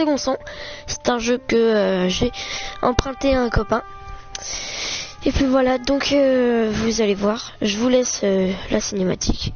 Second Son. C'est un jeu que j'ai emprunté à un copain. Et puis voilà, donc vous allez voir. Je vous laisse la cinématique.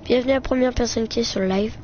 Bienvenue à la première personne qui est sur le live.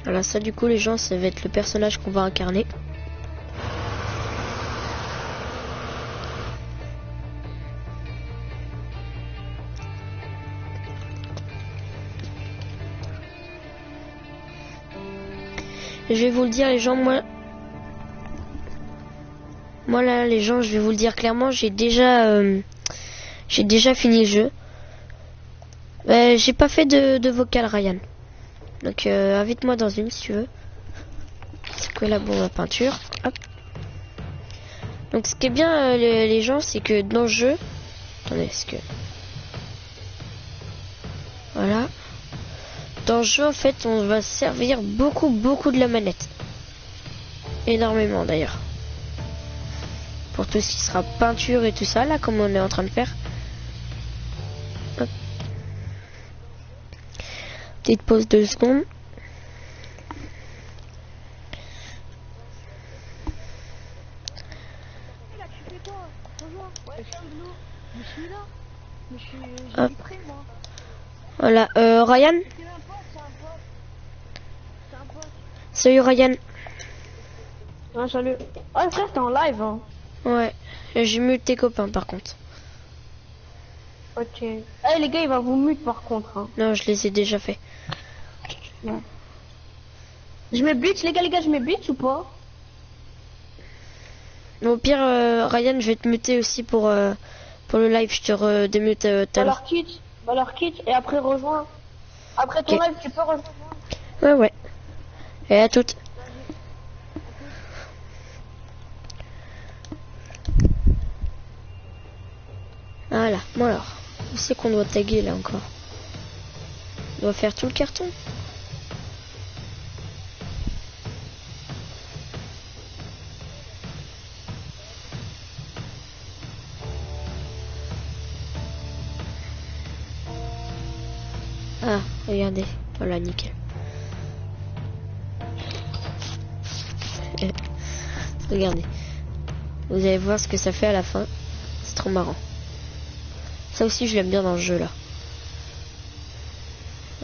Voilà, ça du coup les gens, ça va être le personnage qu'on va incarner. Et je vais vous le dire les gens, moi là les gens, je vais vous le dire clairement, j'ai déjà fini le jeu. J'ai pas fait de vocal Ryan. Donc invite-moi dans une si tu veux. C'est quoi la bombe à peinture? Hop. Donc ce qui est bien les gens, c'est que dans le jeu... Attendez, est-ce que... Voilà. Dans le jeu en fait on va servir beaucoup de la manette. Énormément d'ailleurs. Pour tout ce qui sera peinture et tout ça là comme on est en train de faire. Hop. Petite pause 2 secondes. Hop. Voilà, Ryan. Salut Ryan. Ah, salut. Oh frère, t'es en live hein. Ouais, j'ai mute tes copains par contre. Ok. Eh les gars, il va vous mute par contre hein. Non, je les ai déjà fait. Ouais. Je mets blitz les gars, je mets blitz ou pas? Au pire, Ryan, je vais te muter aussi pour le live. Je te redémute tout à l'heure. Alors quitte et après rejoins. Après ton live, tu peux rejoindre. Ouais. Et à toutes. Voilà, bon alors. Où c'est qu'on doit taguer là encore? On doit faire tout le carton. Ah, regardez. Voilà, nickel. Regardez. Vous allez voir ce que ça fait à la fin. C'est trop marrant. Ça aussi, je l'aime bien dans le jeu, là.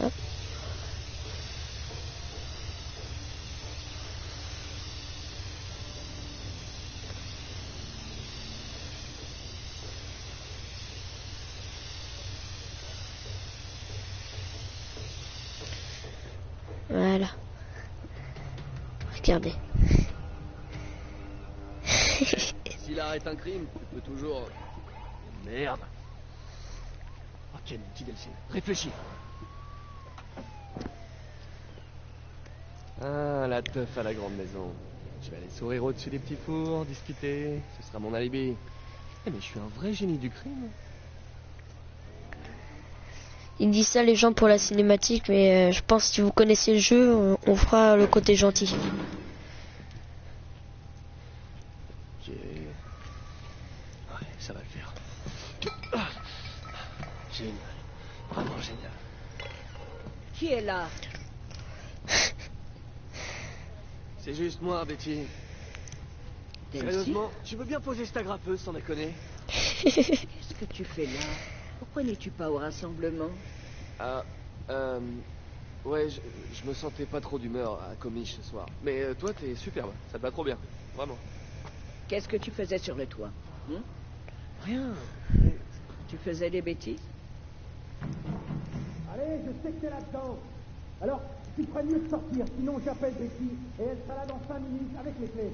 Hop. Voilà. Regardez. Si l'art est un crime, tu peux toujours... Merde. Ok, mon petit Delphine, réfléchis. Ah, la teuf à la grande maison. Je vais aller sourire au-dessus des petits fours, discuter, ce sera mon alibi. Eh mais je suis un vrai génie du crime. Ils disent ça les gens pour la cinématique, mais je pense que si vous connaissez le jeu, on fera le côté gentil. Ok. Génial. Vraiment génial. Qui est là? C'est juste moi, Betty. Delcy? Sérieusement, tu veux bien poser ta grappeuse sans déconner? Qu'est-ce que tu fais là? Pourquoi n'es-tu pas au rassemblement? Ah, ouais, je me sentais pas trop d'humeur à Comiche ce soir. Mais toi, t'es superbe. Ça te va trop bien. Vraiment. Qu'est-ce que tu faisais sur le toit? Rien. Tu faisais des bêtises? Allez, je sais que t'es là-dedans. Alors, tu ferais mieux de sortir, sinon j'appelle Betty et elle sera là dans 5 minutes avec les clés.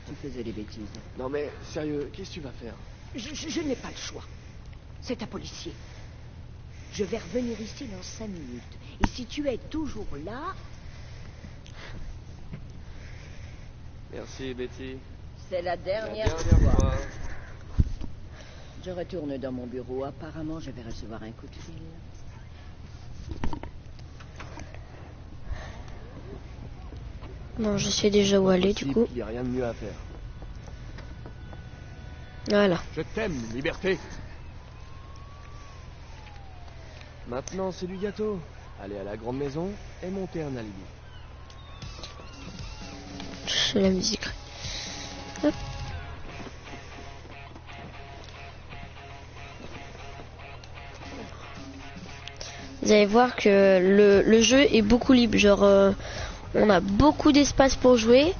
Tu faisais des bêtises. Non mais, sérieux, qu'est-ce que tu vas faire? Je n'ai pas le choix. C'est un policier. Je vais revenir ici dans 5 minutes. Et si tu es toujours là, Merci, Betty. c'est la La dernière dernière fois. fois. Je retourne dans mon bureau. Apparemment, je vais recevoir un coup de fil. Non, je sais déjà où aller du coup. Il n'y a rien de mieux à faire. Voilà. Je t'aime, liberté. Maintenant, c'est du gâteau. Aller à la grande maison et monter un alibi. La musique. Hop. Vous allez voir que le jeu est beaucoup libre. Genre, on a beaucoup d'espace pour jouer.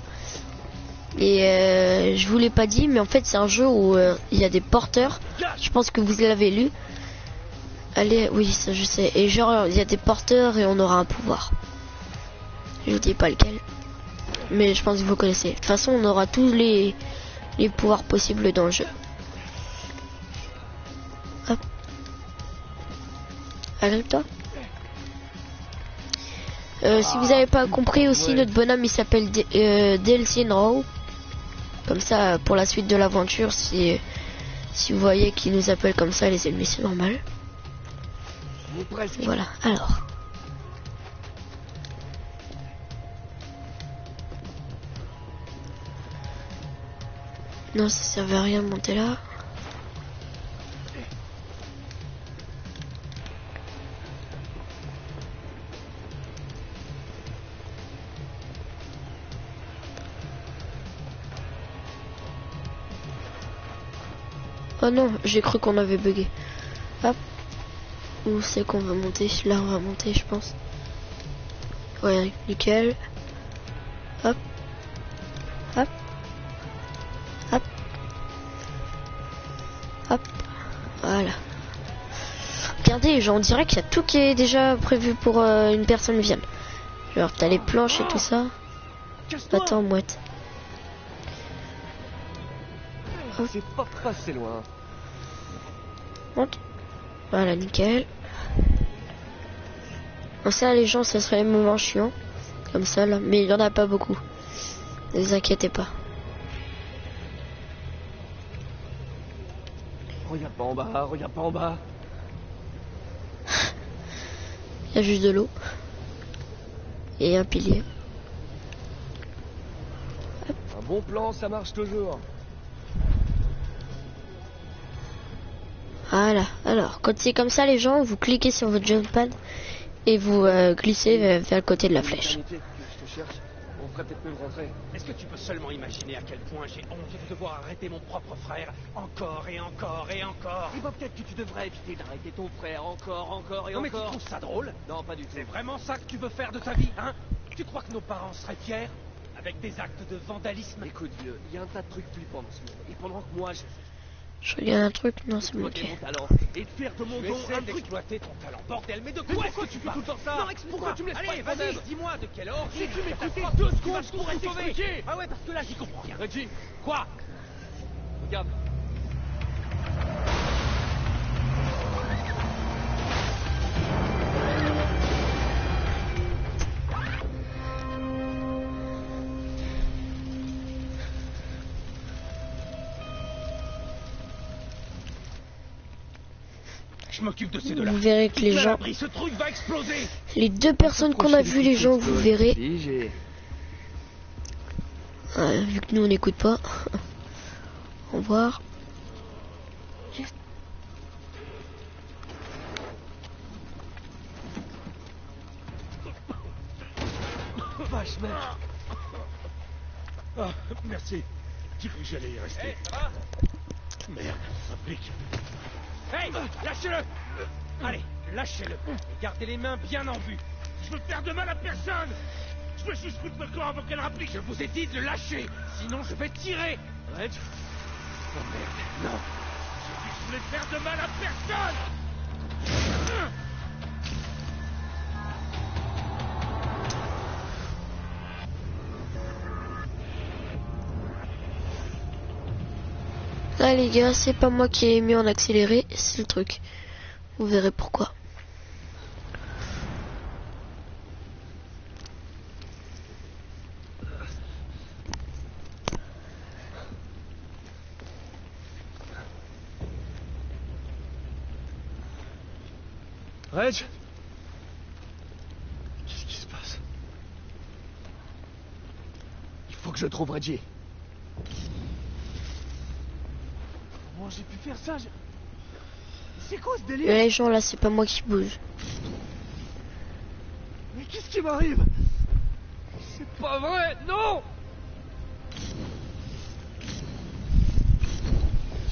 Et je vous l'ai pas dit, mais en fait, c'est un jeu où il y a des porteurs. Je pense que vous l'avez lu. Allez, oui, ça je sais. Et genre, il y a des porteurs et on aura un pouvoir. Je vous dis pas lequel. Mais je pense que vous connaissez. De toute façon, on aura tous les pouvoirs possibles dans le jeu. Hop. Agrippe-toi. Si vous n'avez pas compris aussi, notre bonhomme il s'appelle Delcy Rowe. Comme ça, pour la suite de l'aventure, si vous voyez qu'il nous appelle comme ça, les ennemis, c'est normal. Voilà, alors. Non, ça servait à rien de monter là. Oh non, j'ai cru qu'on avait bugué. Hop. Où c'est qu'on va monter? Là, on va monter, je pense. Ouais, nickel. Hop. Hop. Hop. Hop. Voilà. Regardez, genre, on dirait qu'il y a tout qui est déjà prévu pour une personne vienne. Genre, t'as les planches et tout ça. Attends, mouette. C'est pas passé loin. Monte. Voilà, nickel. Bon, ça, les gens, ça serait les moments chiants. Comme ça, là. Mais il y en a pas beaucoup. Ne vous inquiétez pas. Regarde pas en bas, regarde pas en bas. Il y a juste de l'eau. Et un pilier. Un bon plan, ça marche toujours. Voilà. Alors, quand c'est comme ça, les gens, vous cliquez sur votre jumppad et vous glissez vers le côté de la flèche. Je te cherche. On ferait peut-être mieux de rentrer. Est-ce que tu peux seulement imaginer à quel point j'ai honte de devoir arrêter mon propre frère encore et encore et encore? Et bah peut-être que tu devrais éviter d'arrêter ton frère encore et Non mais tu encore. trouves ça drôle? Non, pas du tout. C'est vraiment ça que tu veux faire de ta vie, hein? Tu crois que nos parents seraient fiers? Avec des actes de vandalisme? Écoute, vieux, il y a un tas de trucs flippants dans ce monde. Et pendant que moi, Je regarde un truc, non, c'est j'exploitais bloqué. mon talent et de faire de mon Tu don essaies un truc. d'exploiter ton talent, bordel, mais de Mais quoi pourquoi est-ce que tu fais parles? tout le temps ça? Non, explique-moi. Pourquoi tu me laisses Allez, pas vas-y, être dis-moi de quelle origine Si tu m'écoutais catastrophe 2 tu secondes, vas je tout pourrais sauver. t'expliquer. Ah ouais, parce que là, j'y comprends rien. Reggie, Quoi? regarde. Je m'occupe de ces deux-là. Vous verrez que les Tu as gens, l'abri, ce truc va exploser. les deux personnes qu'on a vues, les gens, vous verrez. Si, j'ai... Vu que nous on n'écoute pas. Au revoir. vache, mec. Ah, merci. J'ai cru que j'allais y rester. Hey, ça va? Merde, un flic. Hey, lâchez-le! Allez, lâchez-le. Et gardez les mains bien en vue. Je veux faire de mal à personne. Je veux juste foutre le corps avant qu'elle rapplique. Je vous ai dit de le lâcher, sinon je vais tirer. Reg, Oh merde, non. J'ai dit que je voulais faire de mal à personne. Là les gars, c'est pas moi qui ai mis en accéléré, c'est le truc. Vous verrez pourquoi. Reg, qu'est-ce qui se passe? Il faut que je trouve Reggie. Comment j'ai pu faire ça? C'est quoi ce délire? Les gens là, c'est pas moi qui bouge. Mais qu'est-ce qui m'arrive? C'est pas vrai, non!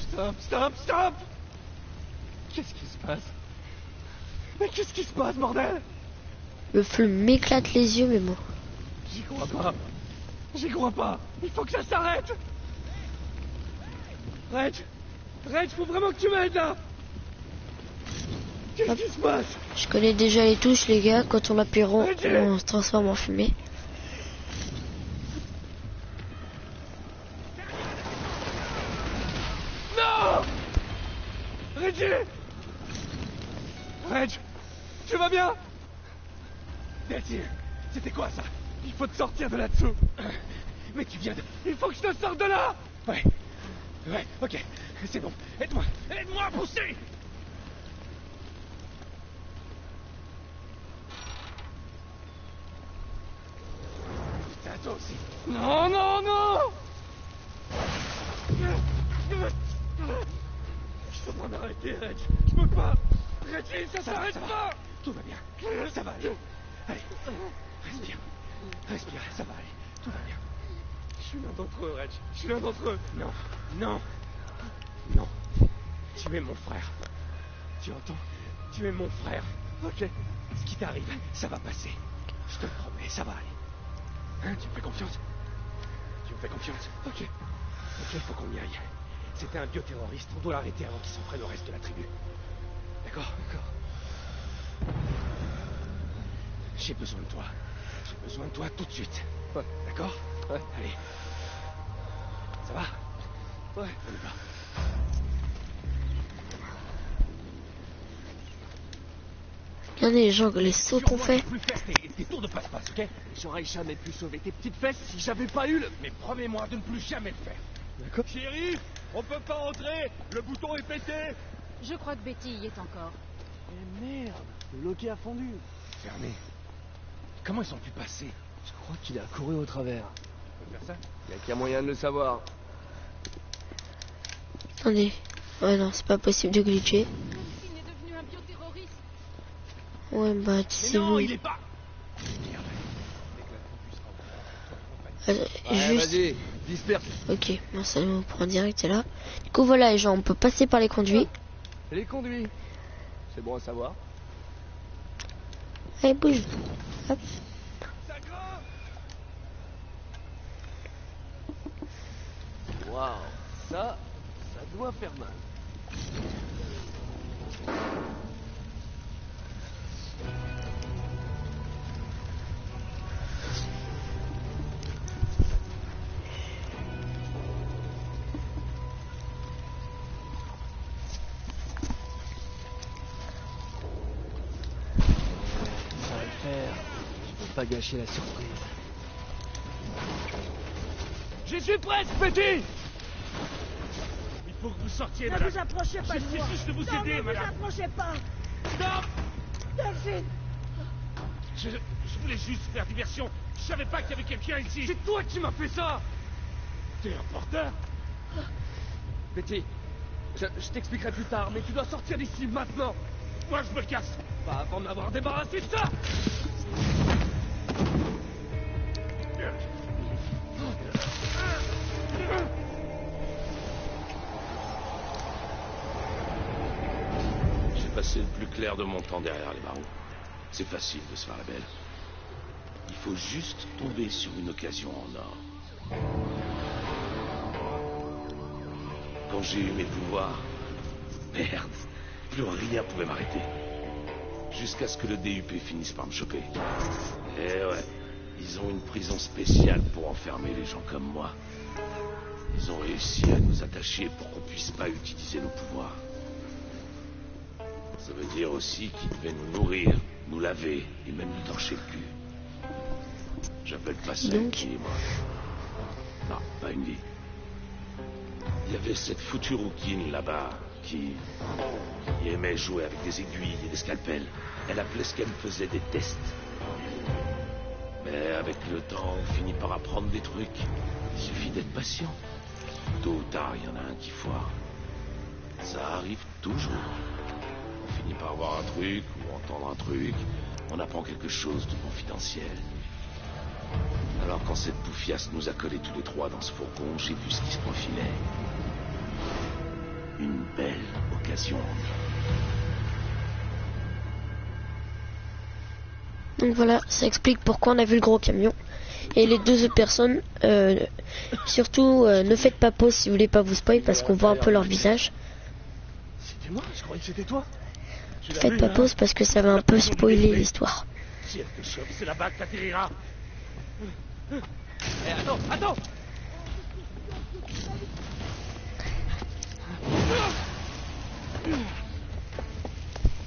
Stop, stop, stop! Qu'est-ce qui se passe? Mais qu'est-ce qui se passe, bordel? Le feu m'éclate les yeux, mais bon. J'y crois pas. J'y crois pas. Il faut que ça s'arrête. Reg, faut vraiment que tu m'aides là. Qu'est-ce qui se passe? Je connais déjà les touches, les gars. Quand on appuie rond, on se transforme en fumée. Non! Reggie! Reg, tu vas bien? Delty, c'était quoi ça? Il faut te sortir de là-dessous. Mais tu viens de... Il faut que je te sorte de là! Ouais, ok, c'est bon. Aide-moi à pousser! Putain, toi aussi. Non, non, non! Je peux pas m'arrêter, Reg. Je peux pas. Reggie, ça s'arrête pas. Tout va bien. Ça va aller. Allez, respire, ça va aller. Tout va bien. Je suis l'un d'entre eux, Reg. Je suis l'un d'entre eux. Non. Tu es mon frère. Tu entends? Tu es mon frère. Ok? Ce qui t'arrive, ça va passer. Je te le promets, ça va aller. Hein, tu me fais confiance? Ok, faut qu'on y aille. C'était un bioterroriste, on doit l'arrêter avant qu'il s'en prenne au reste de la tribu. D'accord. J'ai besoin de toi tout de suite. Ouais. D'accord? Ouais. Allez. Ça va? Ouais. On y va. Regardez les gens, les sauts qu'on fait. Plus faire tes tours de passe-passe, ok? J'aurais jamais pu sauver tes petites fesses si j'avais pas eu le... Mais promets-moi de ne plus jamais le faire. D'accord. Shérif, on peut pas rentrer. Le bouton est pété. Je crois que Betty y est encore. Mais merde, le loquet a fondu. Fermé. Comment ils ont pu passer? Je crois qu'il a couru au travers. On peut faire ça? Y a qu'un moyen de le savoir. Attendez. Ouais, non, c'est pas possible de glitcher. Christine est devenue un bioterroriste. Ouais, bah, Mais c'est non, vous. il est pas... Ouais, Juste. vas-y, disperse. Ok, bon, ça nous prend direct, c'est là. Du coup, voilà, les gens, on peut passer par les conduits. Les conduits. C'est bon à savoir. Allez, bouge. Hop. Waouh, ça doit faire mal. Ça va le faire. Je peux pas gâcher la surprise. J'y suis presque, Betty! Il faut que vous sortiez de là. Ne vous approchez pas de J'essaie moi. juste de vous Non, aider, ne vous madame. approchez pas. Stop! Delphine. Je voulais juste faire diversion. Je savais pas qu'il y avait quelqu'un ici. C'est toi qui m'as fait ça! T'es un porteur? Betty, je t'expliquerai plus tard, mais tu dois sortir d'ici maintenant! Moi, je me casse. Pas avant de m'avoir débarrassé de ça! C'est le plus clair de mon temps derrière les barreaux. C'est facile de se faire la belle. Il faut juste tomber sur une occasion en or. Quand j'ai eu mes pouvoirs, merde, plus rien pouvait m'arrêter. Jusqu'à ce que le DUP finisse par me choper. Eh ouais, ils ont une prison spéciale pour enfermer les gens comme moi. Ils ont réussi à nous attacher pour qu'on puisse pas utiliser nos pouvoirs. Ça veut dire aussi qu'ils devaient nous nourrir, nous laver et même nous torcher le cul. J'appelle pas ça une vie, moi. Non, pas une vie. Il y avait cette foutue rouquine là-bas qui aimait jouer avec des aiguilles et des scalpels. Elle appelait ce qu'elle faisait des tests. Mais avec le temps, on finit par apprendre des trucs. Il suffit d'être patient. Tôt ou tard, il y en a un qui foire. Ça arrive toujours. On finit par voir un truc ou entendre un truc. On apprend quelque chose de confidentiel. Alors quand cette bouffiasse nous a collés tous les trois dans ce fourgon, j'ai vu ce qui se profilait. Une belle occasion. Donc voilà, ça explique pourquoi on a vu le gros camion. Et les deux autres personnes, surtout ne faites pas pause si vous voulez pas vous spoil parce qu'on voit un peu leur visage. C'était moi, je croyais que c'était toi. Faites pas pause parce que ça va un peu spoiler l'histoire. Si elle te chope, c'est là-bas que t'atterriras. Eh, attends.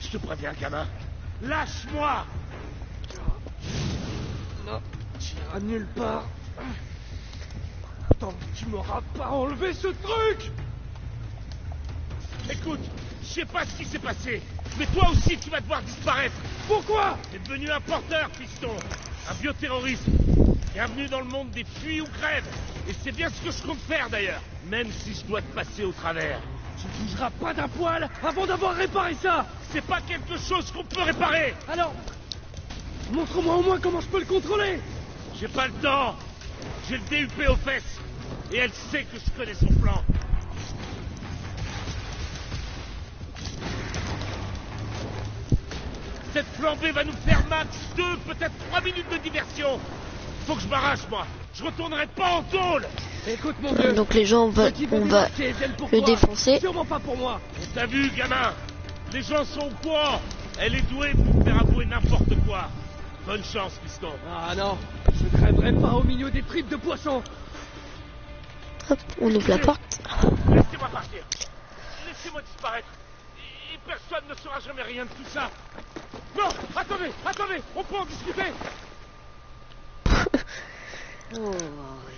Je te préviens, gamin. Lâche-moi! Non, tu iras nulle part. Tant que tu m'auras pas enlevé ce truc! Écoute, je sais pas ce qui s'est passé, mais toi aussi tu vas devoir disparaître. Pourquoi? T'es devenu un porteur, piston. Un bioterroriste. Bienvenue dans le monde des fuis ou crèves. Et c'est bien ce que je compte faire d'ailleurs. Même si je dois te passer au travers. Tu bougeras pas d'un poil avant d'avoir réparé ça! C'est pas quelque chose qu'on peut réparer. Alors, montre-moi au moins comment je peux le contrôler! J'ai pas le temps. J'ai le DUP aux fesses. Et elle sait que je connais son plan. Cette flambée va nous faire max 2, peut-être 3 minutes de diversion. Faut que je m'arrache, moi. Je retournerai pas en tôle. Écoute, mon vieux. Donc les gens, on va le défoncer. Sûrement pas pour moi. T'as vu, gamin? Les gens sont au courant. Elle est douée pour me faire avouer n'importe quoi. Bonne chance, piston. Ah non, je crèverai pas au milieu des tripes de poisson. Hop, on ouvre la porte. Laissez-moi partir. Laissez-moi disparaître. Et personne ne saura jamais rien de tout ça. Non, attendez, on peut en discuter. Oh, oui.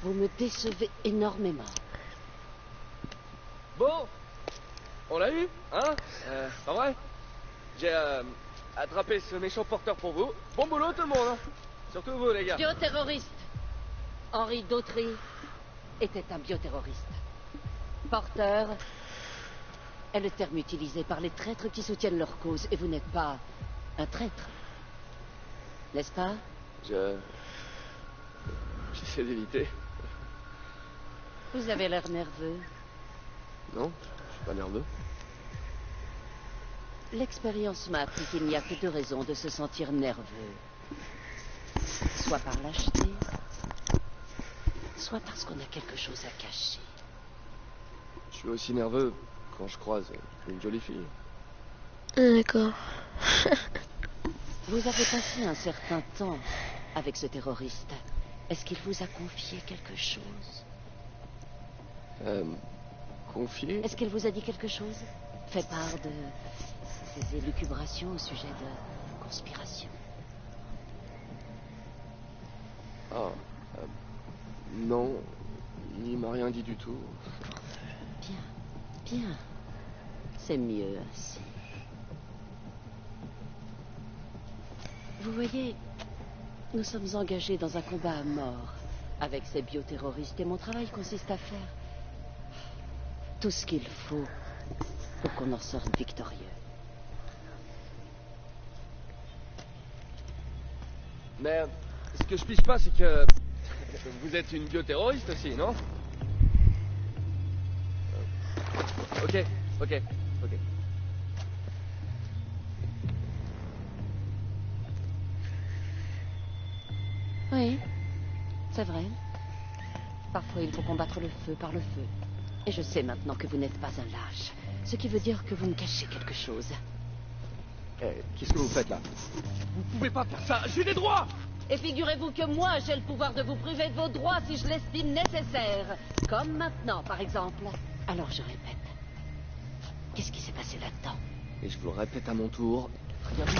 Vous me décevez énormément. Bon, on l'a eu, hein? Pas vrai? J'ai attrapé ce méchant porteur pour vous. Bon boulot tout le monde, hein? Surtout vous les gars. Bioterroriste. Henri Dautry était un bioterroriste. Porteur est le terme utilisé par les traîtres qui soutiennent leur cause, et vous n'êtes pas un traître. N'est-ce pas? J'essaie d'éviter. Vous avez l'air nerveux. Non, je suis pas nerveux. L'expérience m'a appris qu'il n'y a que deux raisons de se sentir nerveux. Soit par lâcheté, soit parce qu'on a quelque chose à cacher. Je suis aussi nerveux quand je croise une jolie fille. D'accord. Vous avez passé un certain temps avec ce terroriste. Est-ce qu'il vous a confié quelque chose? Confié? Est-ce qu'il vous a dit quelque chose? Fait part de ses élucubrations au sujet de conspiration? Ah, non, il m'a rien dit du tout. Bien. C'est mieux ainsi. Vous voyez, nous sommes engagés dans un combat à mort avec ces bioterroristes et mon travail consiste à faire tout ce qu'il faut pour qu'on en sorte victorieux. Mais ce que je pige pas, c'est que vous êtes une bioterroriste aussi, non? Ok. Oui, c'est vrai. Parfois, il faut combattre le feu par le feu. Et je sais maintenant que vous n'êtes pas un lâche. Ce qui veut dire que vous me cachez quelque chose. Qu'est-ce que vous faites là? Vous pouvez pas faire ça, j'ai des droits! Et figurez-vous que moi, j'ai le pouvoir de vous priver de vos droits si je l'estime nécessaire. Comme maintenant, par exemple. Alors, je répète. Qu'est-ce qui s'est passé là-dedans? Et je vous le répète à mon tour. Rien du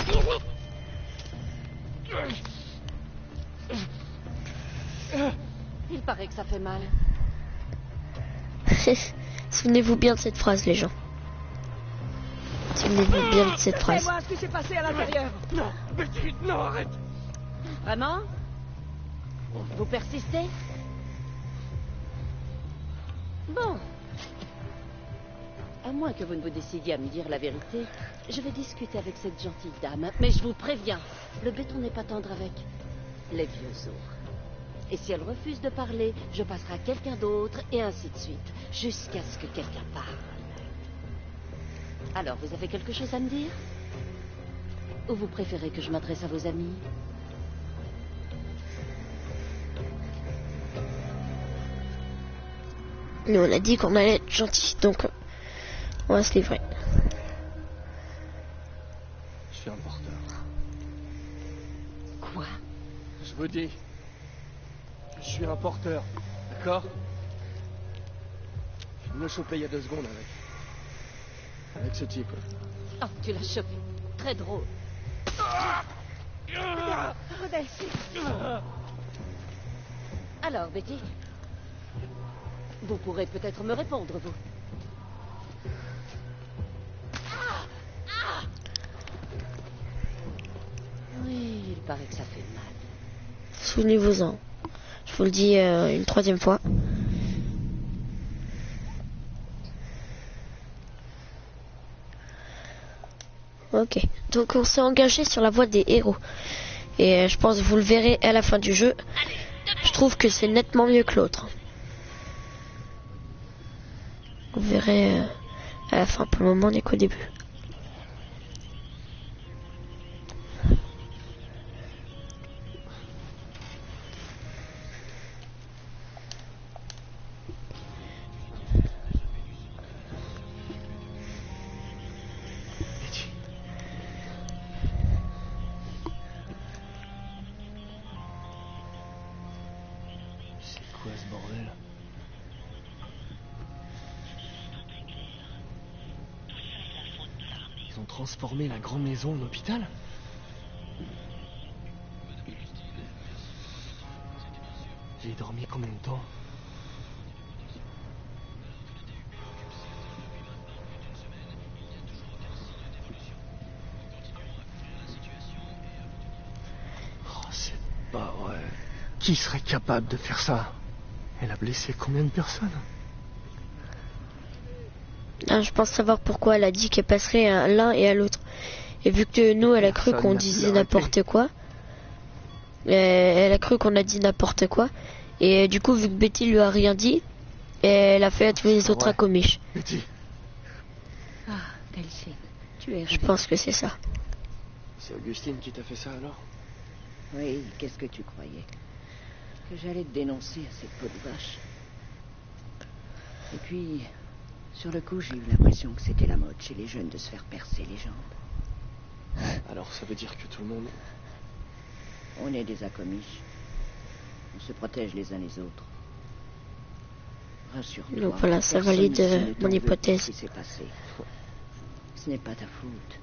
Il paraît que ça fait mal. Souvenez-vous bien de cette phrase, les gens. Souvenez-vous bien de cette phrase. Dis-moi ce qui s'est passé à l'intérieur. Non, Betty, non, arrête! Vraiment? Vous persistez? Bon. À moins que vous ne vous décidiez à me dire la vérité, je vais discuter avec cette gentille dame. Mais je vous préviens, le béton n'est pas tendre avec les vieux ours. Et si elle refuse de parler, je passerai à quelqu'un d'autre, et ainsi de suite, jusqu'à ce que quelqu'un parle. Alors, vous avez quelque chose à me dire? Ou vous préférez que je m'adresse à vos amis? Nous, on a dit qu'on allait être gentil, donc on va se livrer. Je suis un porteur. Quoi? Je vous dis. Je suis un porteur. D'accord? Je me chopé il y a 2 secondes avec ce type. Oh, tu l'as chopé. Très drôle. Alors, Betty, vous pourrez peut-être me répondre, vous. Oui, il paraît que ça fait mal. Souvenez-vous-en. Je vous le dis une 3e fois. Ok, donc on s'est engagé sur la voie des héros. Et je pense que vous le verrez à la fin du jeu. Je trouve que c'est nettement mieux que l'autre. Vous verrez à la fin. Pour le moment, on n'est qu'au début. Quoi ce bordel? Ils ont transformé la grande maison en hôpital? J'ai dormi combien de temps? Oh, c'est pas vrai. Qui serait capable de faire ça? Elle a blessé combien de personnes? Ah, je pense savoir pourquoi elle a dit qu'elle passerait à l'un et à l'autre. Et vu que nous, elle a cru Personne qu'on n'a pu disait l'arrêter. n'importe quoi. Elle a cru qu'on a dit n'importe quoi. Et du coup, vu que Betty lui a rien dit, elle a fait à tous les autres Ouais. à commiche. Betty, Ah, Delphine, tu es... Je pense que c'est ça. c'est Augustine qui t'a fait ça alors? Oui, qu'est-ce que tu croyais? Que j'allais te dénoncer à cette peau de vache. Et puis, sur le coup, j'ai eu l'impression que c'était la mode chez les jeunes de se faire percer les jambes. Alors ça veut dire que tout le monde... On est des accomiches. On se protège les uns les autres. Rassure-toi. Donc voilà, ça personne valide ici ne mon t'en veut hypothèse. pour ce qui s'est passé. Ce n'est pas ta faute.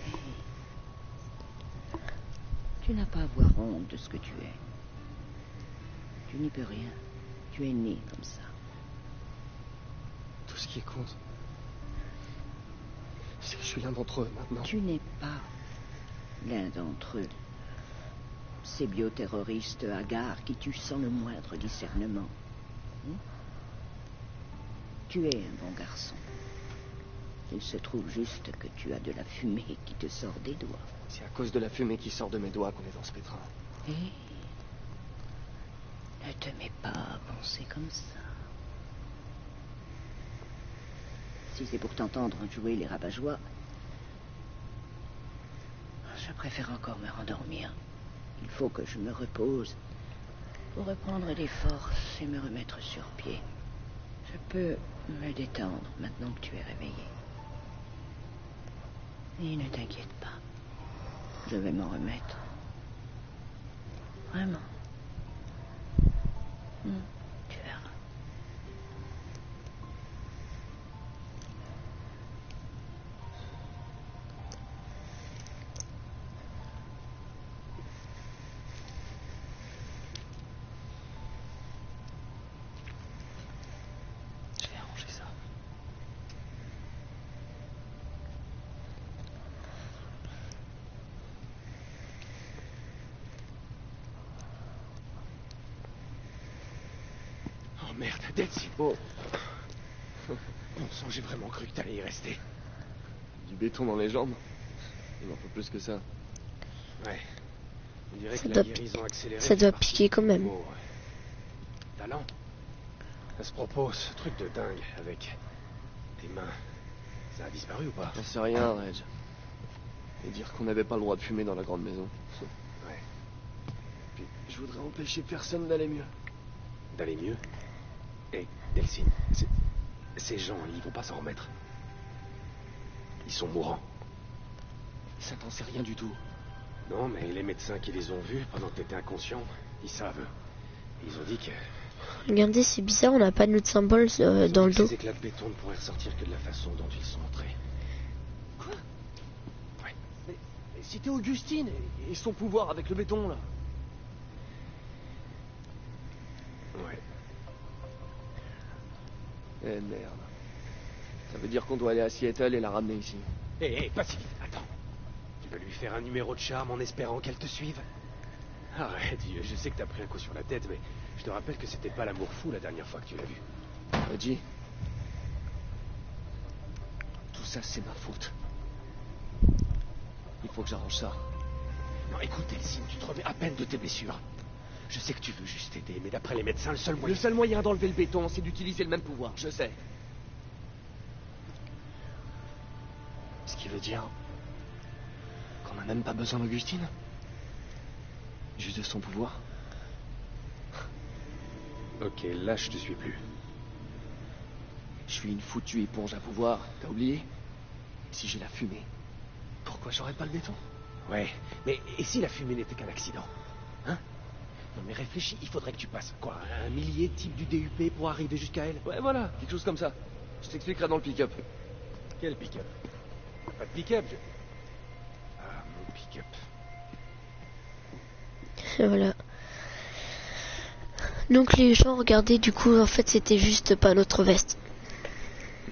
Hey. Tu n'as pas à avoir honte de ce que tu es. Tu n'y peux rien. Tu es né comme ça. Tout ce qui compte, c'est que je suis l'un d'entre eux maintenant. Tu n'es pas l'un d'entre eux. Ces bioterroristes hagards qui tuent sans le moindre discernement. Tu es un bon garçon. Il se trouve juste que tu as de la fumée qui te sort des doigts. C'est à cause de la fumée qui sort de mes doigts qu'on est dans ce pétrin. Hé, ne te mets pas à penser comme ça. Si c'est pour t'entendre jouer les rabat-joie, je préfère encore me rendormir. Il faut que je me repose pour reprendre des forces et me remettre sur pied. Je peux me détendre maintenant que tu es réveillé. Et ne t'inquiète pas, je vais m'en remettre. Vraiment. Tu verras. Je vais arranger ça. Oh merde, Delcy. Oh, Bon sang, j'ai vraiment cru que t'allais y rester. du béton dans les jambes. Il m'en faut plus que ça. Ouais. On dirait Ça que doit- la guérison accélérée. ça doit fait partie piquer quand du même. mot, talent. À ce propos, ce truc de dingue avec tes mains, ça a disparu ou pas? J'en sais rien, Reg. Et dire qu'on n'avait pas le droit de fumer dans la grande maison. Ouais. Puis, je voudrais empêcher personne d'aller mieux. D'aller mieux. Et Delphine, ces gens, ils vont pas s'en remettre. Ils sont mourants. Ça t'en sait rien du tout. Non, mais les médecins qui les ont vus pendant que t'étais inconscient, ils savent. Ils ont dit que Regardez, c'est bizarre, on n'a pas notre symbole dans le dos. ces éclats de béton ne pourraient ressortir que de la façon dont ils sont entrés. Quoi? Ouais. Mais c'était Augustine et son pouvoir avec le béton, là. Ouais. Eh merde. Ça veut dire qu'on doit aller à Seattle et la ramener ici. Hé, pas si vite, attends. Tu veux lui faire un numéro de charme en espérant qu'elle te suive? Arrête, je sais que t'as pris un coup sur la tête, mais je te rappelle que c'était pas l'amour fou la dernière fois que tu l'as vu. Reggie, tout ça c'est ma faute. Il faut que j'arrange ça. Non, écoute, Delphine, tu te remets à peine de tes blessures. Je sais que tu veux juste aider, mais d'après les médecins, le seul moyen... Le seul moyen d'enlever le béton, c'est d'utiliser le même pouvoir, je sais. Ce qui veut dire qu'on n'a même pas besoin d'Augustine. Juste de son pouvoir. Ok, là, je te suis plus. Je suis une foutue éponge à pouvoir, t'as oublié? Si j'ai la fumée, pourquoi j'aurais pas le béton? Ouais, mais et si la fumée n'était qu'un accident? Hein? Non mais réfléchis, il faudrait que tu passes, quoi, 1 millier de types du DUP pour arriver jusqu'à elle? Ouais, voilà, quelque chose comme ça. Je t'expliquerai dans le pick-up. Quel pick-up? Pas de pick-up, Ah, mon pick-up. Voilà. Donc les gens, regardez, du coup, en fait, c'était juste pas notre veste.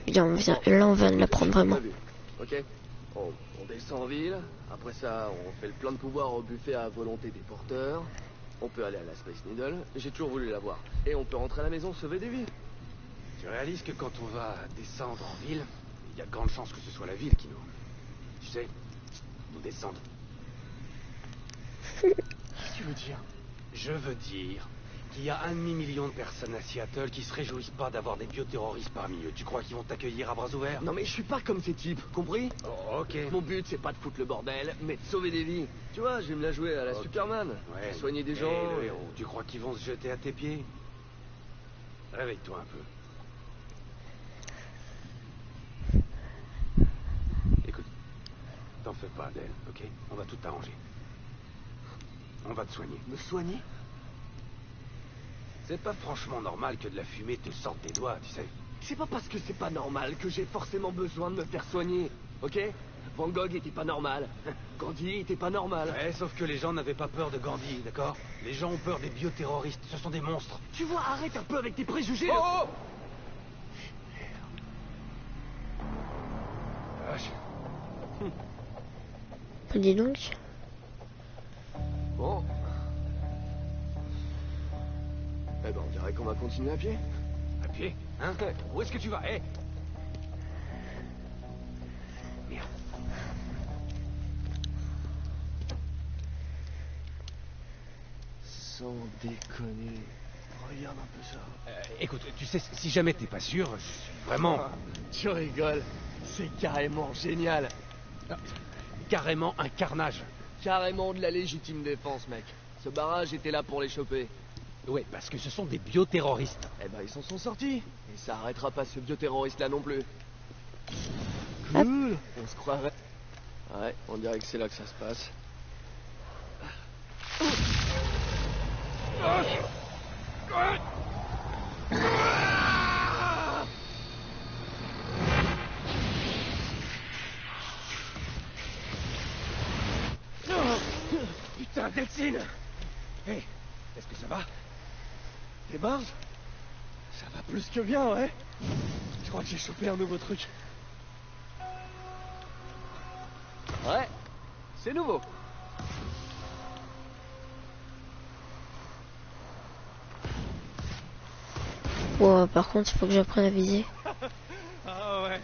Là, on vient de la prendre vraiment. Ok, on descend en ville. Après ça, on fait le plein de pouvoir au buffet à volonté des porteurs. On peut aller à la Space Needle. J'ai toujours voulu la voir. Et on peut rentrer à la maison sauver des vies. Tu réalises que quand on va descendre en ville, il y a de grandes chances que ce soit la ville qui nous... Tu sais, nous descende. Qu'est-ce que tu veux dire? Je veux dire qu'il y a 1 demi-million de personnes à Seattle qui se réjouissent pas d'avoir des bioterroristes parmi eux. Tu crois qu'ils vont t'accueillir à bras ouverts? Non mais je suis pas comme ces types, compris? Oh, ok. Mon but c'est pas de foutre le bordel, mais de sauver des vies. Tu vois, je vais me la jouer à la Ok. Superman. Ouais, Soigner des mais gens. le héros, tu crois qu'ils vont se jeter à tes pieds? Réveille-toi un peu. Écoute, t'en fais pas, Adèle, ok? On va tout arranger. On va te soigner. Me soigner? C'est pas franchement normal que de la fumée te sorte des doigts, tu sais. C'est pas parce que c'est pas normal que j'ai forcément besoin de me faire soigner, ok? Van Gogh était pas normal. Gandhi était pas normal. Ouais, sauf que les gens n'avaient pas peur de Gandhi, d'accord? Les gens ont peur des bioterroristes, ce sont des monstres. Tu vois, arrête un peu avec tes préjugés. Oh! Vache. Dis donc. Bon. Eh ben, on dirait qu'on va continuer à pied. À pied? Hein? Où est-ce que tu vas? Hé! Merde. Sans déconner. Regarde un peu ça. Écoute, tu sais, si jamais t'es pas sûr, je suis vraiment... Tu rigoles. C'est carrément génial. Carrément un carnage. carrément de la légitime défense, mec. Ce barrage était là pour les choper. Ouais, parce que ce sont des bioterroristes. Eh ben, ils s'en sont sortis. Et ça arrêtera pas ce bioterroriste-là non plus. Hop. Cool. On se croirait. Ouais, on dirait que c'est là que ça se passe. Putain, Delphine! Hé, est-ce que ça va? T'es barge? Ça va plus que bien, ouais? Je crois que j'ai chopé un nouveau truc. Ouais, c'est nouveau. Bon, par contre, il faut que j'apprenne à viser. Ah ouais,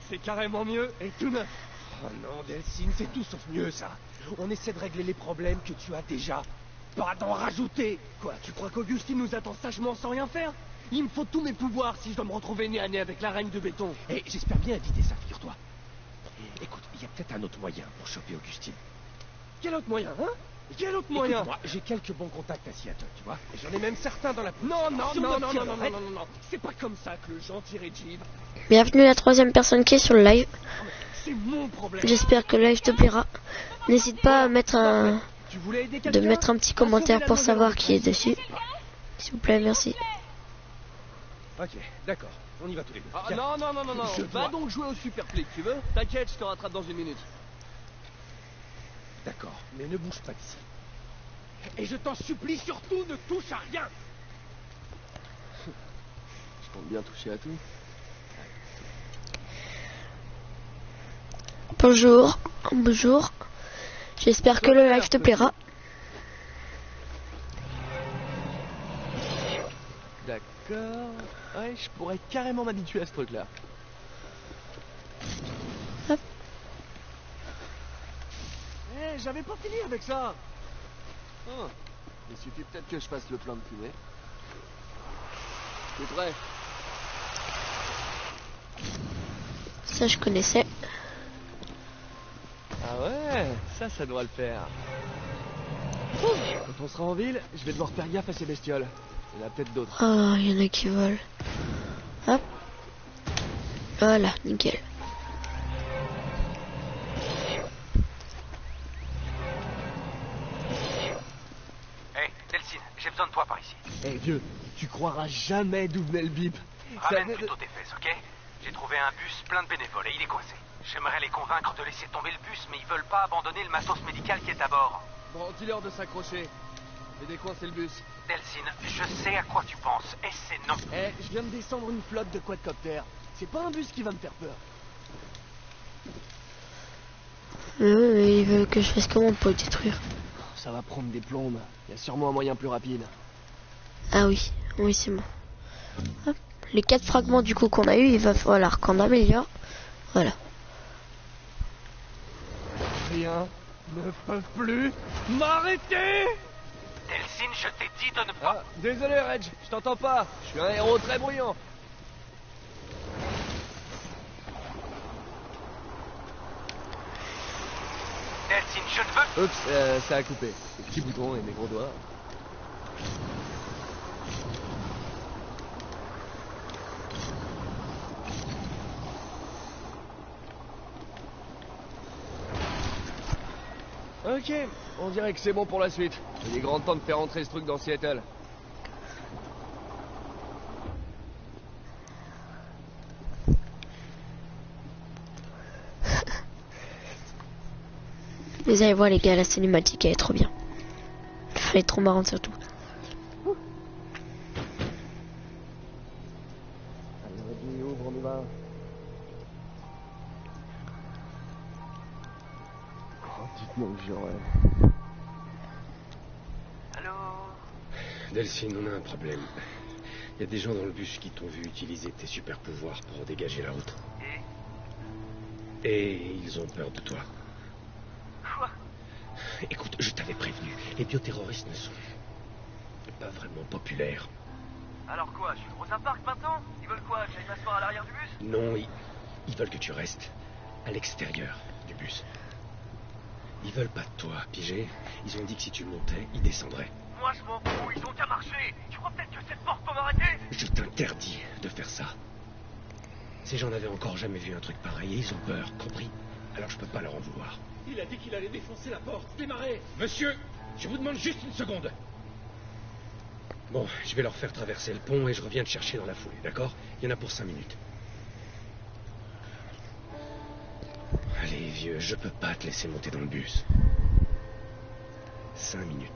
c'est carrément mieux et tout neuf. Oh non, Delphine, c'est tout sauf mieux, ça. On essaie de régler les problèmes que tu as déjà. Pas d'en rajouter. Quoi, tu crois qu'Augustine nous attend sagement sans rien faire? Il me faut tous mes pouvoirs si je dois me retrouver nez à nez avec la reine de béton. Et j'espère bien éviter ça, figure-toi. Écoute, il y a peut-être un autre moyen pour choper Augustine. Quel autre moyen, hein? Quel autre moyen? Moi, j'ai quelques bons contacts à Seattle, tu vois. Et j'en ai même certains dans la police. Non, c'est pas comme ça que le gentil Reggie... Bienvenue la troisième personne qui est sur le live. C'est mon problème. J'espère que le live te plaira. N'hésite pas à mettre Tu voulais aider de quelqu'un? mettre un petit commentaire pour savoir qui est dessus. S'il vous plaît, merci. Ok, d'accord. On y va tous les deux. Ah, Tiens. non. Je Va dois. donc jouer au super flic, tu veux? T'inquiète, je te rattrape dans une minute. D'accord, mais ne bouge pas d'ici. Et je t'en supplie, surtout, ne touche à rien. Je compte bien toucher à tout. Bonjour. Bonjour. J'espère que le live te plaira. D'accord. Ouais, je pourrais carrément m'habituer à ce truc-là. Hop. Eh, j'avais pas fini avec ça. Oh, il suffit peut-être que je fasse le plein de fumée. T'es prêt? Ça, je connaissais. Ah ouais, ça doit le faire. Quand on sera en ville, je vais devoir faire gaffe à ces bestioles. Il y en a peut-être d'autres. Ah, il y en a qui volent. Hop. Voilà, nickel. Hé, Delphine, j'ai besoin de toi par ici. Eh vieux, tu croiras jamais d'où venait le bip. Ramène plutôt tes fesses, ok? J'ai trouvé un bus plein de bénévoles et il est coincé. J'aimerais les convaincre de laisser tomber le bus, mais ils veulent pas abandonner le matos médical qui est à bord. Bon, dis-leur de s'accrocher. Et décoincer le bus. Delphine, je sais à quoi tu penses, et c'est non. Eh, je viens de descendre une flotte de quadcoptères. C'est pas un bus qui va me faire peur. Mais ils veulent que je fasse comment pour le détruire? Ça va prendre des plombes. Il y a sûrement un moyen plus rapide. Ah oui, oui c'est bon. Hop. Les 4 fragments du coup qu'on a eu, il va falloir qu'on améliore. Voilà. Rien ne peut plus m'arrêter. Delphine, je t'ai dit de ne pas... Ah, désolé Reg, je t'entends pas. Je suis un héros très bruyant. Delphine, je ne veux... Oups, ça a coupé. Des petits boutons et des gros doigts. Ok, on dirait que c'est bon pour la suite. Il est grand temps de faire entrer ce truc dans Seattle. Vous allez voir les gars, la cinématique elle est trop bien. Elle est trop marrante surtout. Allez, Reggie, ouvre, on y va. Oh, dites-moi que j'aurais... Allô? Delphine, on a un problème. Il y a des gens dans le bus qui t'ont vu utiliser tes super pouvoirs pour dégager la route. Et ils ont peur de toi. Quoi? Écoute, je t'avais prévenu, les bioterroristes ne sont pas vraiment populaires. Alors quoi, je suis Rosa Parks maintenant? Ils veulent quoi, que j'aille m'asseoir à l'arrière du bus? Non, ils veulent que tu restes à l'extérieur du bus. Ils veulent pas de toi, pigé. Ils ont dit que si tu montais, ils descendraient. Moi je m'en fous, ils ont qu'à marcher. Tu crois peut-être que cette porte peut m'arrêter? Je t'interdis de faire ça. Ces gens n'avaient encore jamais vu un truc pareil et ils ont peur, compris? Alors je peux pas leur en vouloir. Il a dit qu'il allait défoncer la porte. Démarrez. Monsieur, je vous demande juste une seconde. Bon, je vais leur faire traverser le pont et je reviens te chercher dans la foulée, d'accord? Il y en a pour 5 minutes. Allez, vieux, je peux pas te laisser monter dans le bus. 5 minutes.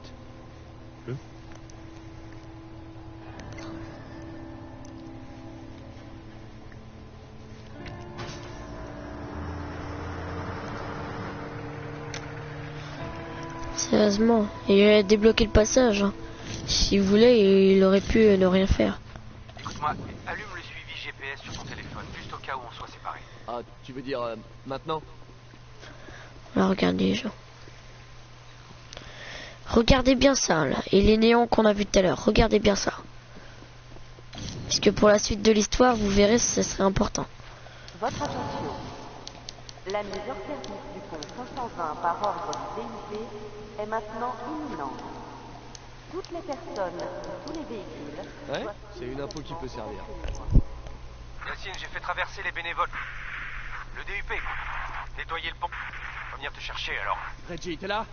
Sérieusement, il a débloqué le passage. Hein. S'il voulait, il aurait pu ne rien faire. Écoute-moi, allume le suivi GPS sur ton téléphone, juste au cas où on soit séparés. Ah, tu veux dire maintenant? Là, regardez les gens. Regardez bien ça, là. Et les néons qu'on a vus tout à l'heure. Regardez bien ça. Puisque pour la suite de l'histoire, vous verrez, ce serait important. Votre attention. La mise hors service du pont 520 par ordre du DUP est maintenant imminente. Toutes les personnes, tous les véhicules... Ouais, c'est une info qui peut servir. Yacine, j'ai fait traverser les bénévoles. Le DUP. Nettoyer le pont. On va venir te chercher alors. Reggie, t'es là?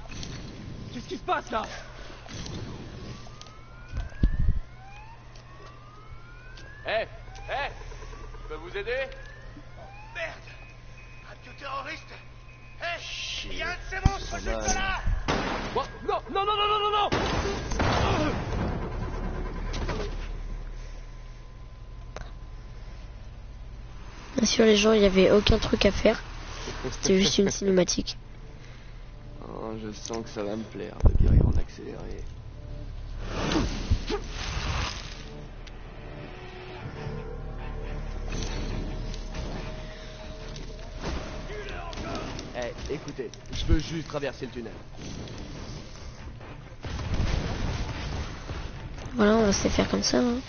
Qu'est-ce qui se passe là? Hé, je peux vous aider? Merde! Un bioterroriste! Hé! Il y a un de ces monstres juste là! Quoi? Non, non, non, non, non, non, non! Bien sûr, les gens, il n'y avait aucun truc à faire. C'était juste une cinématique. Oh, je sens que ça va me plaire de guérir en accéléré. Eh, écoutez, je veux juste traverser le tunnel. Voilà, on va se les faire comme ça. Hein.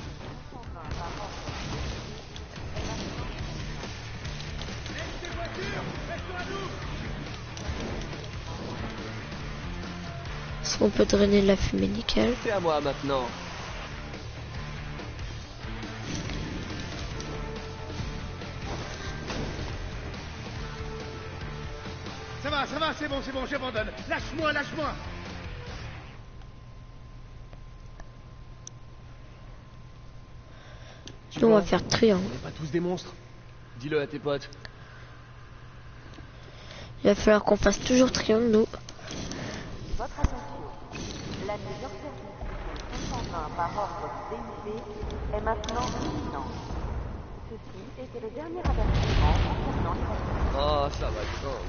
Est-ce qu'on peut drainer de la fumée? Nickel. C'est à moi maintenant. Ça va, c'est bon, j'abandonne. Lâche-moi! Nous, on va faire triangle. On n'est pas tous des monstres. Dis-le à tes potes. Il va falloir qu'on fasse toujours triangle, nous. Votre attention. La mise hors service du pont 520 par ordre du DUP est maintenant imminente. Ceci était le dernier avertissement concernant les voitures. Oh, ça va être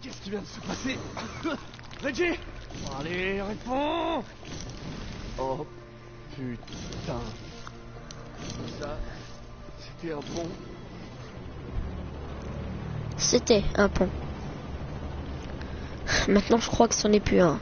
Qu'est-ce qui vient de se passer? Reggie! Allez, réponds! Oh, putain. Ça, c'était un pont. C'était un pont. Maintenant, je crois que c'en est plus un.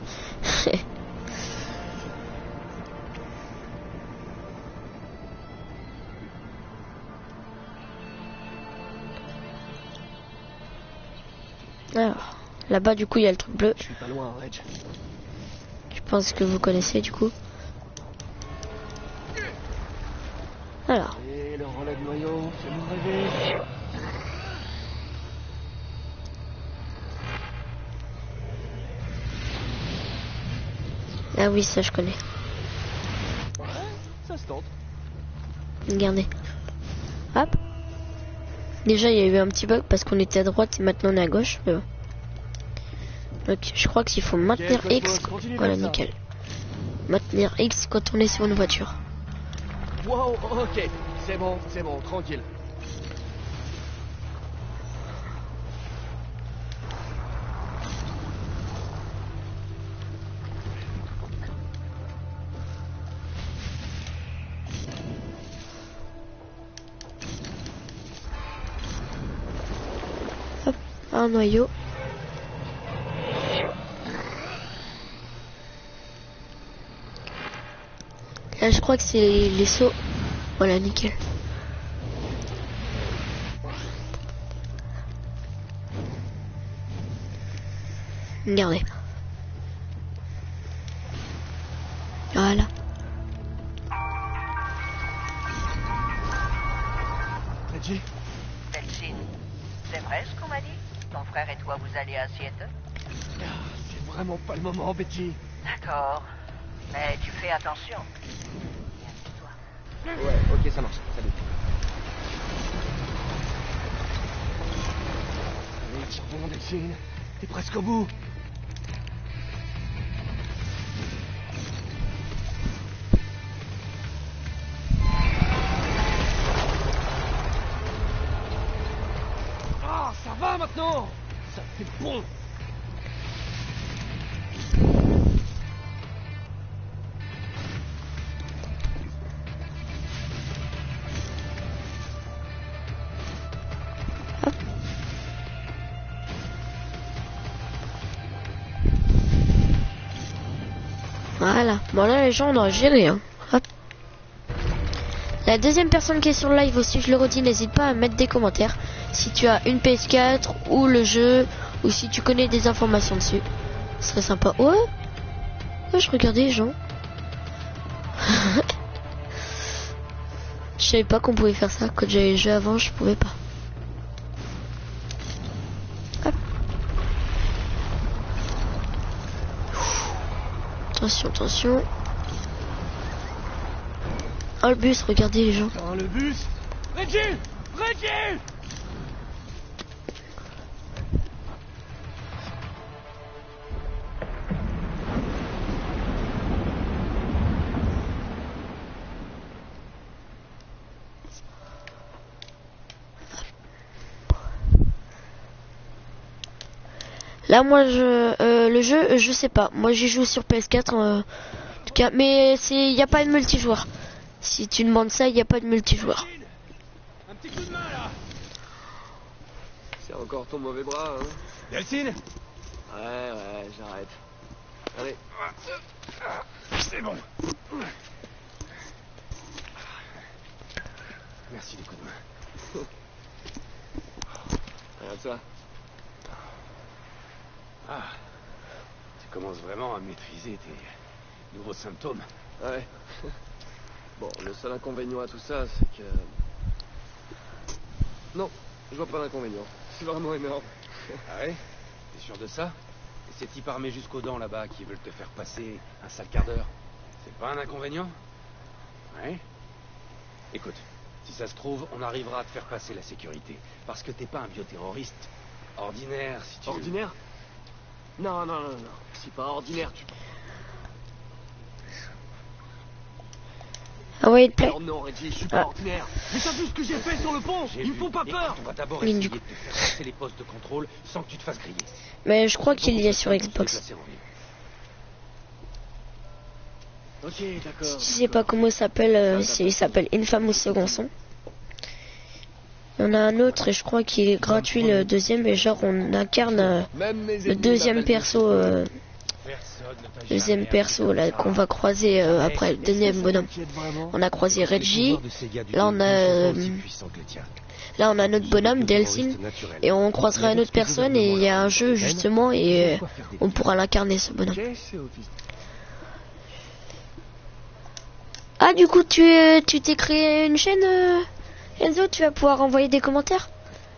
Alors, là-bas, du coup, il y a le truc bleu. Je suis pas loin, Reg. Je pense que vous connaissez, du coup. Alors. Et le relais de noyau, fais-nous rêver. Ah oui, ça, je connais. Ouais, ça se tente. Regardez. Hop. Déjà, il y a eu un petit bug parce qu'on était à droite et maintenant on est à gauche. Mais bon. Donc, je crois qu'il faut maintenir X. Voilà, nickel. Maintenir X quand on est sur une voiture. Wow, ok. C'est bon, tranquille. Hop, un noyau. Là, je crois que c'est les sauts. Voilà, nickel. Regardez. Voilà. Reggie? Delphine, c'est vrai ce qu'on m'a dit? Ton frère et toi vous allez à Seattle? C'est vraiment pas le moment, Betty. D'accord. Mais tu fais attention. Ouais, ok, ça marche. Salut. Allez, charbon, Delphine. T'es presque au bout. Ah, ça va maintenant. Ça fait bon. Voilà. Bon là les gens on aurait géré hein. Hop. La deuxième personne qui est sur le live aussi, je le redis, n'hésite pas à mettre des commentaires si tu as une PS4 ou le jeu ou si tu connais des informations dessus. Ce serait sympa. Ouais. Ouais, je regardais les gens. Je savais pas qu'on pouvait faire ça. Quand j'avais joué avant, je pouvais pas. Hop. Attention, attention. Oh le bus, regardez les gens. Oh, le bus. Reggie! Reggie! Là moi le jeu je sais pas. Moi j'y joue sur PS4 en tout cas, mais il y a pas de multijoueur. Si tu demandes ça, il y a pas de multijoueur. Un petit coup de main là. C'est encore ton mauvais bras, hein? Delphine? Ouais, j'arrête. Allez. C'est bon. Merci des coups de main. Regarde ça. Ah, tu commences vraiment à maîtriser tes nouveaux symptômes. Ouais. Bon, le seul inconvénient à tout ça, c'est que... Non, je vois pas d'inconvénient. C'est vraiment énorme. Ah ouais? T'es sûr de ça? Et ces types armés jusqu'aux dents là-bas qui veulent te faire passer un sale quart d'heure, c'est pas un inconvénient? Ouais? Écoute, si ça se trouve, on arrivera à te faire passer la sécurité. Parce que t'es pas un bioterroriste ordinaire, si tu veux. Ordinaire? Non. C'est pas ordinaire, tu... Ah ouais, il te plaît. Alors non, Reggie, je suis pas ordinaire. Mais t'as vu ce que j'ai fait sur le pont? Ils me font pas peur. On va d'abord essayer de te faire passer les postes de contrôle sans que tu te fasses griller. Mais je crois qu'il y a sur Xbox. Ok, d'accord. Si tu sais pas comment il s'appelle, il s'appelle Infamous Second Son. Il y en a un autre et je crois qu'il est gratuit le deuxième et genre on incarne le deuxième perso là qu'on va croiser après le deuxième bonhomme. On a croisé Reggie, là on a notre bonhomme Delphine et on croisera une autre personne et il y a un jeu justement et on pourra l'incarner ce bonhomme. Ah du coup tu t'es créé une chaîne Enzo, tu vas pouvoir envoyer des commentaires.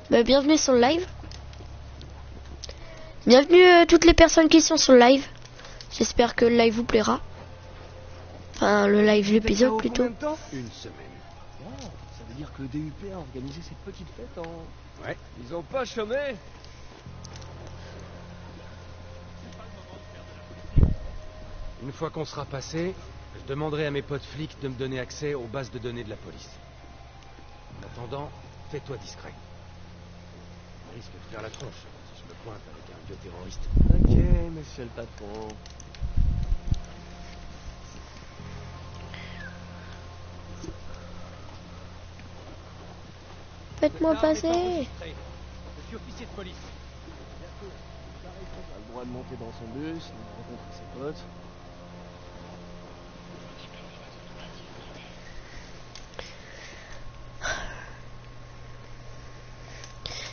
Bah, bienvenue sur le live. Bienvenue toutes les personnes qui sont sur le live. J'espère que le live vous plaira. Enfin le live, l'épisode plutôt. Une semaine. Oh, ça veut dire que le DUP a organisé cette petite fête en... Ouais. Ils ont pas chômé. Une fois qu'on sera passé, je demanderai à mes potes flics de me donner accès aux bases de données de la police. En attendant, fais-toi discret. Je risque de faire la tronche si je me pointe avec un bioterroriste. Ok, monsieur le patron. Faites-moi passer. Je suis officier de police. On a le droit de monter dans son bus, de rencontrer ses potes.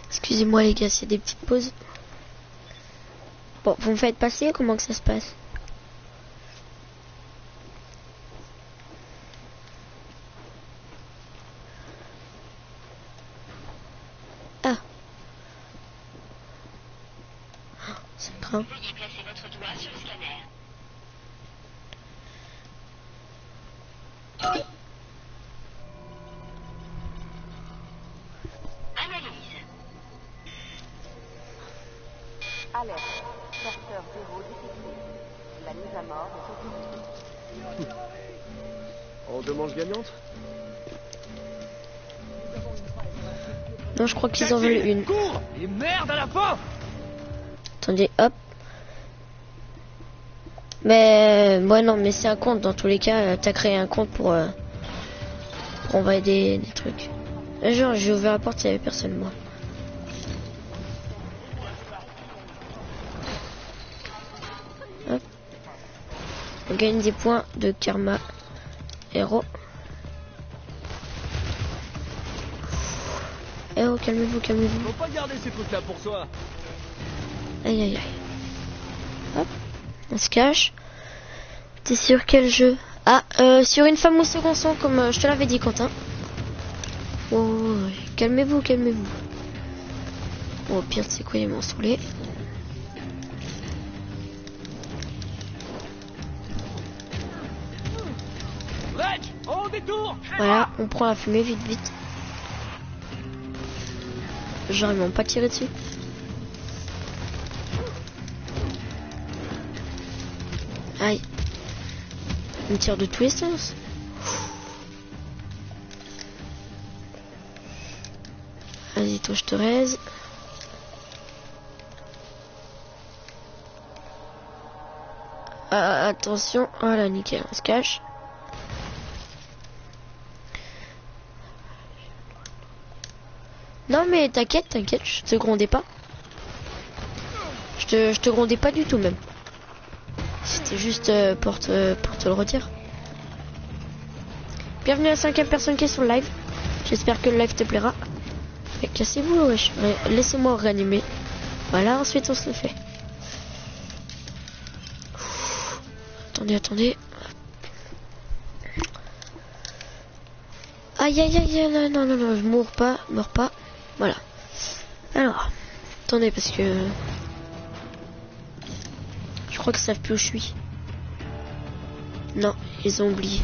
Excusez-moi les gars, s'il y a des petites pauses. Bon, vous me faites passer, comment que ça se passe? Ah. Ça craint. Veuillez placer votre doigt sur le scanner. Analyse. Alerte. Porteur 0 détecté. La mise à mort est autorisée. En deux manches gagnantes? Non, je crois qu'ils en veulent une. Cours et merde à la fin. Attendez, hop. Mais ouais, non, mais c'est un compte dans tous les cas. T'as créé un compte pour envoyer des trucs. Genre, j'ai ouvert la porte, il n'y avait personne, moi. Hop. On gagne des points de karma. Héros. Eh oh, calmez-vous, calmez-vous. Faut pas garder ces trucs-là pour soi. Aïe, aïe, aïe. Hop. On se cache. T'es sur quel jeu? Ah, sur une femme au second son, comme je te l'avais dit, Quentin. Oh, calmez-vous, calmez-vous. Bon, au pire, c'est quoi, ils m'ont saoulé. Reg, en détour. Voilà, on prend la fumée, vite, vite. Genre, ils m'ont pas tiré dessus. Aïe. On me tire de tous les sens. Vas-y, toi, je te raise. Attention. Voilà, nickel, on se cache. Non, mais t'inquiète, t'inquiète, je te grondais pas. Je te grondais pas du tout, même. C'était juste pour te le redire. Bienvenue à la 5e personne qui est sur le live. J'espère que le live te plaira. Mais cassez-vous, wesh. Laissez-moi réanimer. Voilà, ensuite on se le fait. Attendez, attendez. Aïe, aïe, aïe, non, non, non, non, je meurs pas. Voilà. Alors, attendez, parce que... Je crois qu'ils savent plus où je suis. Non, ils ont oublié.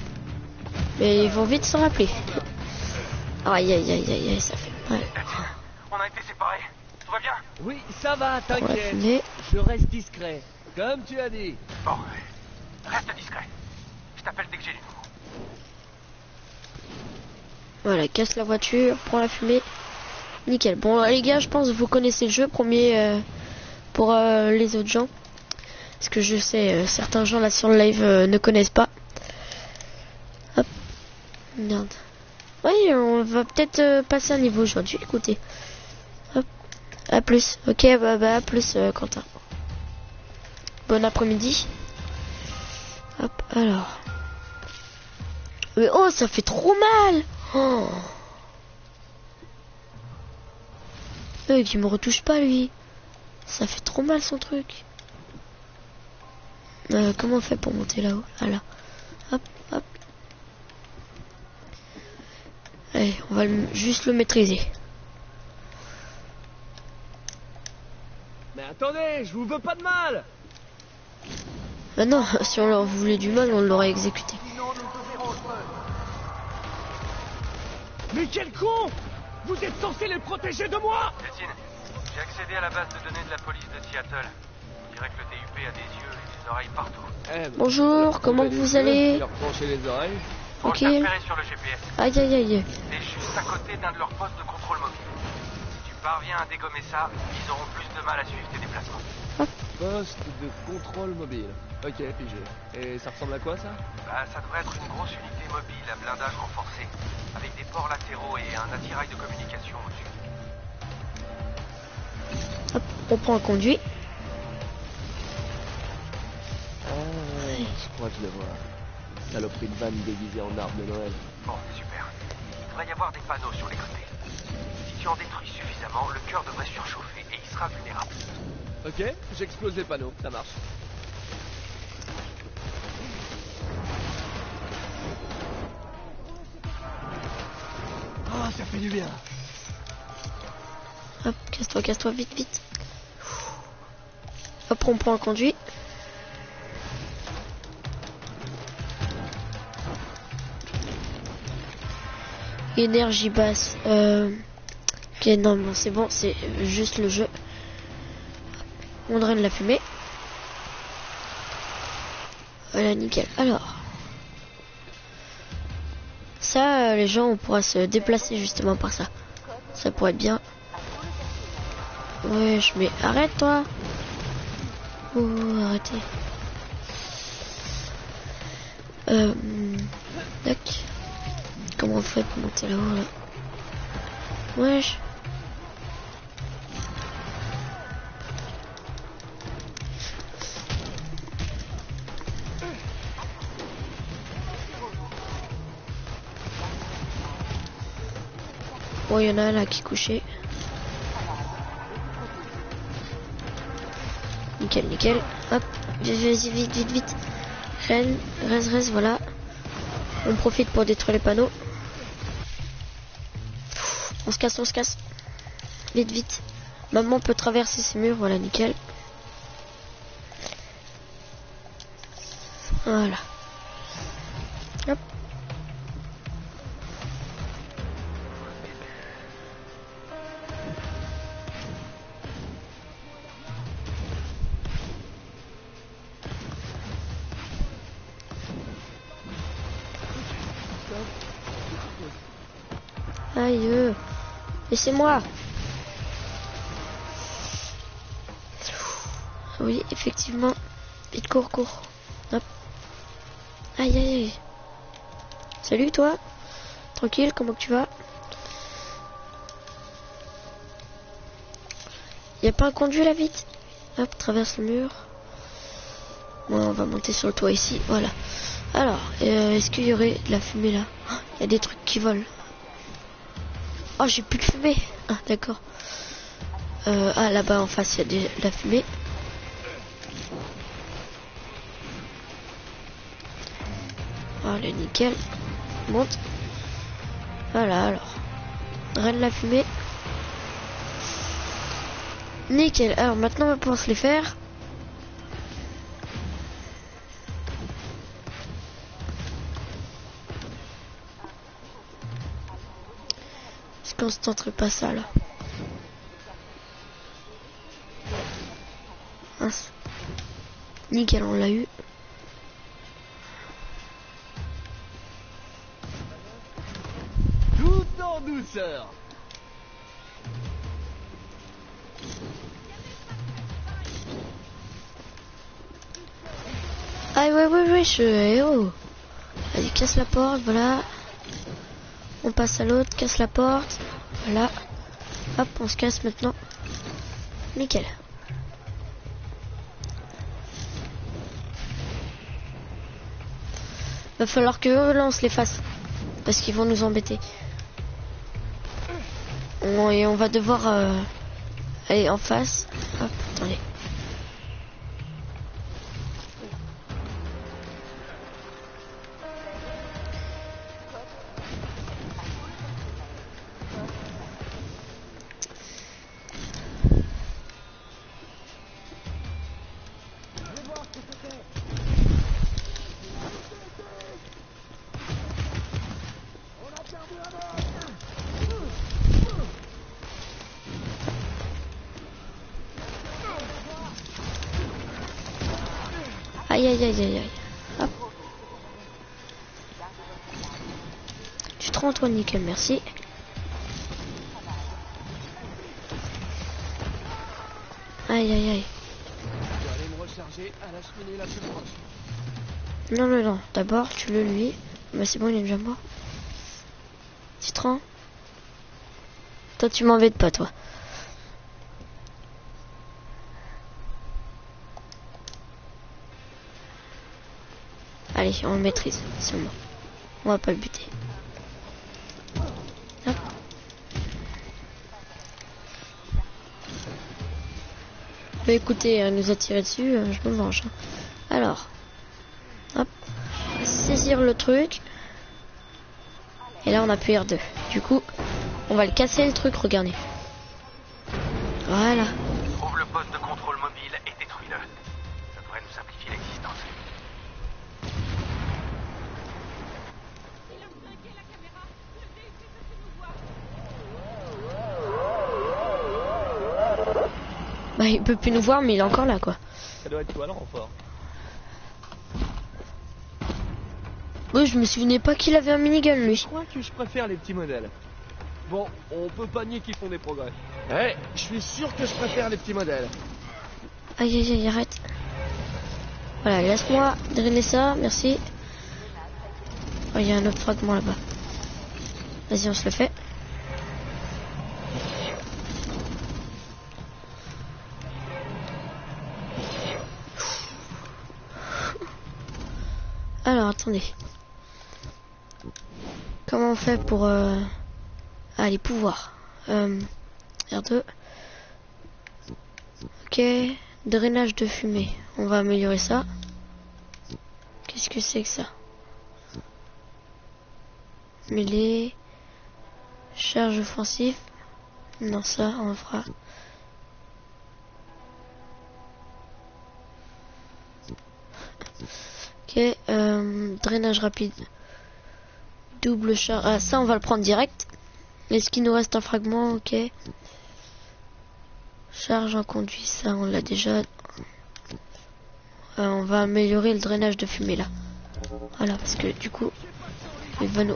Mais ils vont vite s'en rappeler. Aïe, aïe, aïe, aïe, aïe, ça fait mal. On a été séparés. Tout va bien? Oui, ça va, t'inquiète. Ouais, Je reste discret, comme tu as dit. Bon, reste discret. Je t'appelle dès que j'ai du nouveau. Voilà, casse la voiture, prends la fumée. Nickel. Bon, les gars, je pense que vous connaissez le jeu. Premier pour les autres gens. Parce que je sais, certains gens là sur le live ne connaissent pas. Hop. Merde. Oui, on va peut-être passer un niveau aujourd'hui. Écoutez. Hop. À plus. Ok, bah à plus, Quentin. Bon après-midi. Hop, alors. Mais oh, ça fait trop mal. Oh. Il me retouche pas, lui. Ça fait trop mal, son truc. Comment on fait pour monter là-haut? Ah là. Hop, hop. Allez, on va juste le maîtriser. Mais attendez, je vous veux pas de mal. Non, si on leur voulait du mal, on l'aurait exécuté. Mais quel con! Vous êtes censé les protéger de moi! Deltine, j'ai accédé à la base de données de la police de Seattle. On dirait que le TUP a des yeux et des oreilles partout. Bonjour, comment vous allez? Leur trancher les oreilles. On s'est Tranquille. repéré sur le GPS. Aïe, aïe, aïe. T'es juste à côté d'un de leurs postes de contrôle mobile. Si tu parviens à dégommer ça, ils auront plus de mal à suivre tes déplacements. Poste de contrôle mobile. Ok, pigé. Et ça ressemble à quoi, ça? Bah, ça devrait être une grosse unité mobile à blindage renforcé, avec des ports latéraux et un attirail de communication au-dessus. Hop, on prend le conduit. Ah, je crois que je le vois. Saloperie de vanne déguisée en arbre de Noël. Bon, super. Il devrait y avoir des panneaux sur les côtés. Si tu en détruis suffisamment, le cœur devrait surchauffer et il sera vulnérable. Ok, j'explose les panneaux, ça marche. Ah, ça fait du bien. Hop, casse-toi, vite, vite. Hop, on prend le conduit. Énergie basse. Ok, non, c'est bon, c'est juste le jeu. On draine la fumée. Voilà, nickel. Alors. Ça, les gens, on pourra se déplacer justement par ça. Ça pourrait être bien. Ouais, mais arrête toi. Oh, arrêtez. Tac. Comment on fait pour monter là-haut là? Wesh. Bon, il y en a un là qui est couché. Nickel, nickel. Hop, vas-y, vite. Reste, voilà. On profite pour détruire les panneaux. On se casse. Vite. Maman peut traverser ces murs, voilà, nickel. Voilà. Hop. Aïe. Laissez-moi. Oui, effectivement. Vite, cours. Hop. Aïe. Salut, toi. Tranquille, comment tu vas? Y a pas un conduit là, vite? Hop, traverse le mur. Bon, on va monter sur le toit ici, voilà. Alors, est-ce qu'il y aurait de la fumée là? Il y a des trucs qui volent. Oh, j'ai plus de fumée. Ah, d'accord. Ah, là-bas en face, il y a de la fumée. Voilà, nickel. Monte. Voilà, alors. Draine la fumée. Nickel. Alors, maintenant, on va pouvoir se les faire. Est-ce qu'on se tenterait pas ça, là? Mince. Nickel, on l'a eu. Tout en douceur. Ah ouais, je suis héros. Vas-y, casse la porte, voilà. On passe à l'autre, casse la porte. Voilà. Hop, on se casse maintenant. Nickel. Va falloir que eux lancent les faces. Parce qu'ils vont nous embêter. Et on va devoir aller en face. Hop, attendez. Aïe. Hop. Tu te rends toi, nickel, merci. Aïe. Je vais aller me recharger à la cheminée la plus proche. Non. D'abord, tu le lui. Bah c'est bon, il est déjà mort. Tu te rends? Toi, tu m'embêtes pas, toi. Allez, on le maîtrise, c'est bon. On va pas le buter. Hop. Bah écoutez, elle nous a tiré dessus, je me venge. Hein. Alors, hop, saisir le truc. Et là on appuie R2. Du coup, on va le casser le truc, regardez. Voilà. Trouve le poste de contrôle mobile et détruis-le. Ça devrait nous simplifier l'existence. Bah il peut plus nous voir mais il est encore là quoi. Ça doit être toi le renfort. Oui, je me souvenais pas qu'il avait un minigun lui. Je crois que je préfère les petits modèles. Bon, on peut pas nier qu'ils font des progrès. Ouais, je suis sûr que je préfère les petits modèles. Aïe aïe aïe, arrête. Voilà, laisse-moi drainer ça, merci. Oh, il y a un autre fragment là-bas. Vas-y, on se le fait. Alors, attendez. Comment on fait pour... Ah, les pouvoirs. R2. Ok. Drainage de fumée. On va améliorer ça. Qu'est-ce que c'est que ça? Mêlée. Charge offensive. Non, ça, on fera. Ok. Drainage rapide. Double charge. Ah, ça, on va le prendre direct. Est-ce qu'il nous reste un fragment? Ok. Charge en conduit, ça on l'a déjà. On va améliorer le drainage de fumée là. Voilà, parce que du coup, il va nous...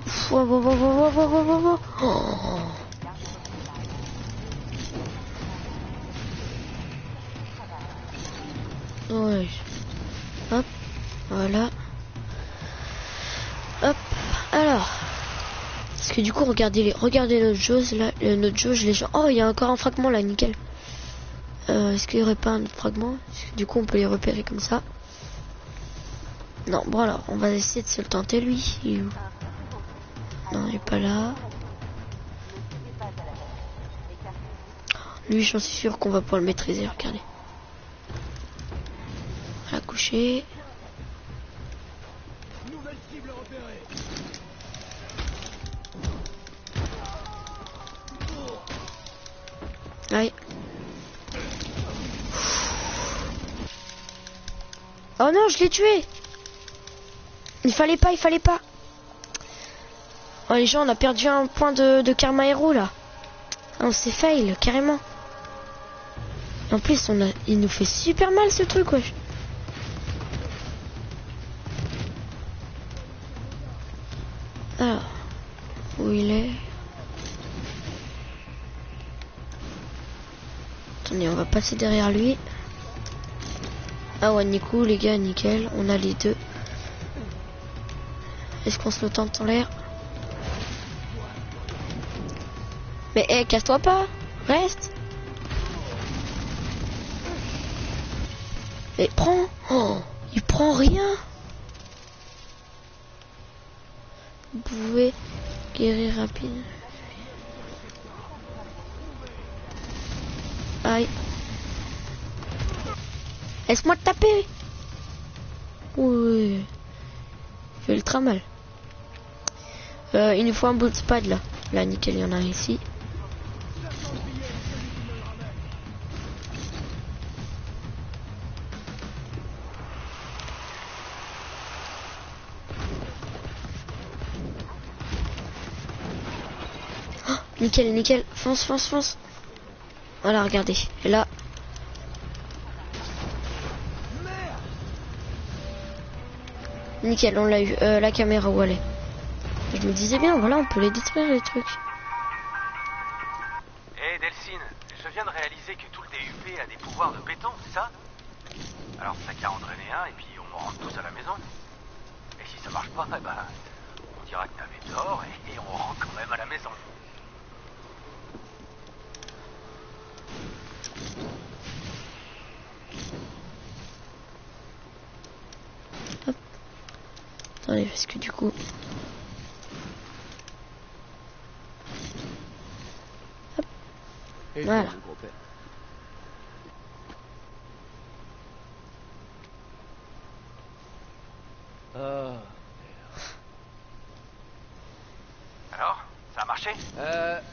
Ouais. Hop, voilà. Hop, alors. Parce que du coup, regardez notre jauge là, notre jauge, les gens. Oh, il y a encore un fragment là, nickel. Est-ce qu'il n'y aurait pas un autre fragment? Parce que du coup, on peut les repérer comme ça. Non, bon alors, on va essayer de se le tenter, lui. Il est où? Non, il n'est pas là. Lui, j'en suis sûr qu'on va pouvoir le maîtriser, regardez. Voilà, coucher. Aïe. Oh non, je l'ai tué. Il fallait pas. Oh les gens, on a perdu un point de karma héros là. Ah, on s'est fail, carrément. En plus, il nous fait super mal ce truc, wesh. Alors, où il est? Attendez, on va passer derrière lui. Ah ouais, Nico, les gars, nickel. On a les deux. Est-ce qu'on se le tente en l'air? Mais hé, casse-toi pas. Reste. Mais prends. Oh, il prend rien. Vous pouvez guérir rapide. Aïe. Laisse-moi te taper. Oui. Il fait ultra mal. Il nous faut un bout de spade là. Là, nickel, il y en a un ici. Oh, nickel. Fonce. Voilà, regardez. Et là. Nickel, on l'a eu. La caméra où elle est. Je me disais bien, voilà, on peut les détruire les trucs. Hé Delphine, je viens de réaliser que tout le DUP a des pouvoirs de béton, c'est ça? Alors t'as qu'à en drainer un et puis on rentre tous à la maison. Et si ça marche pas, eh ben, on dira que t'avais tort et on rentre quand même à la maison. Hop. Attendez, parce que du coup... Hop. Voilà. Ah. Alors, ça a marché?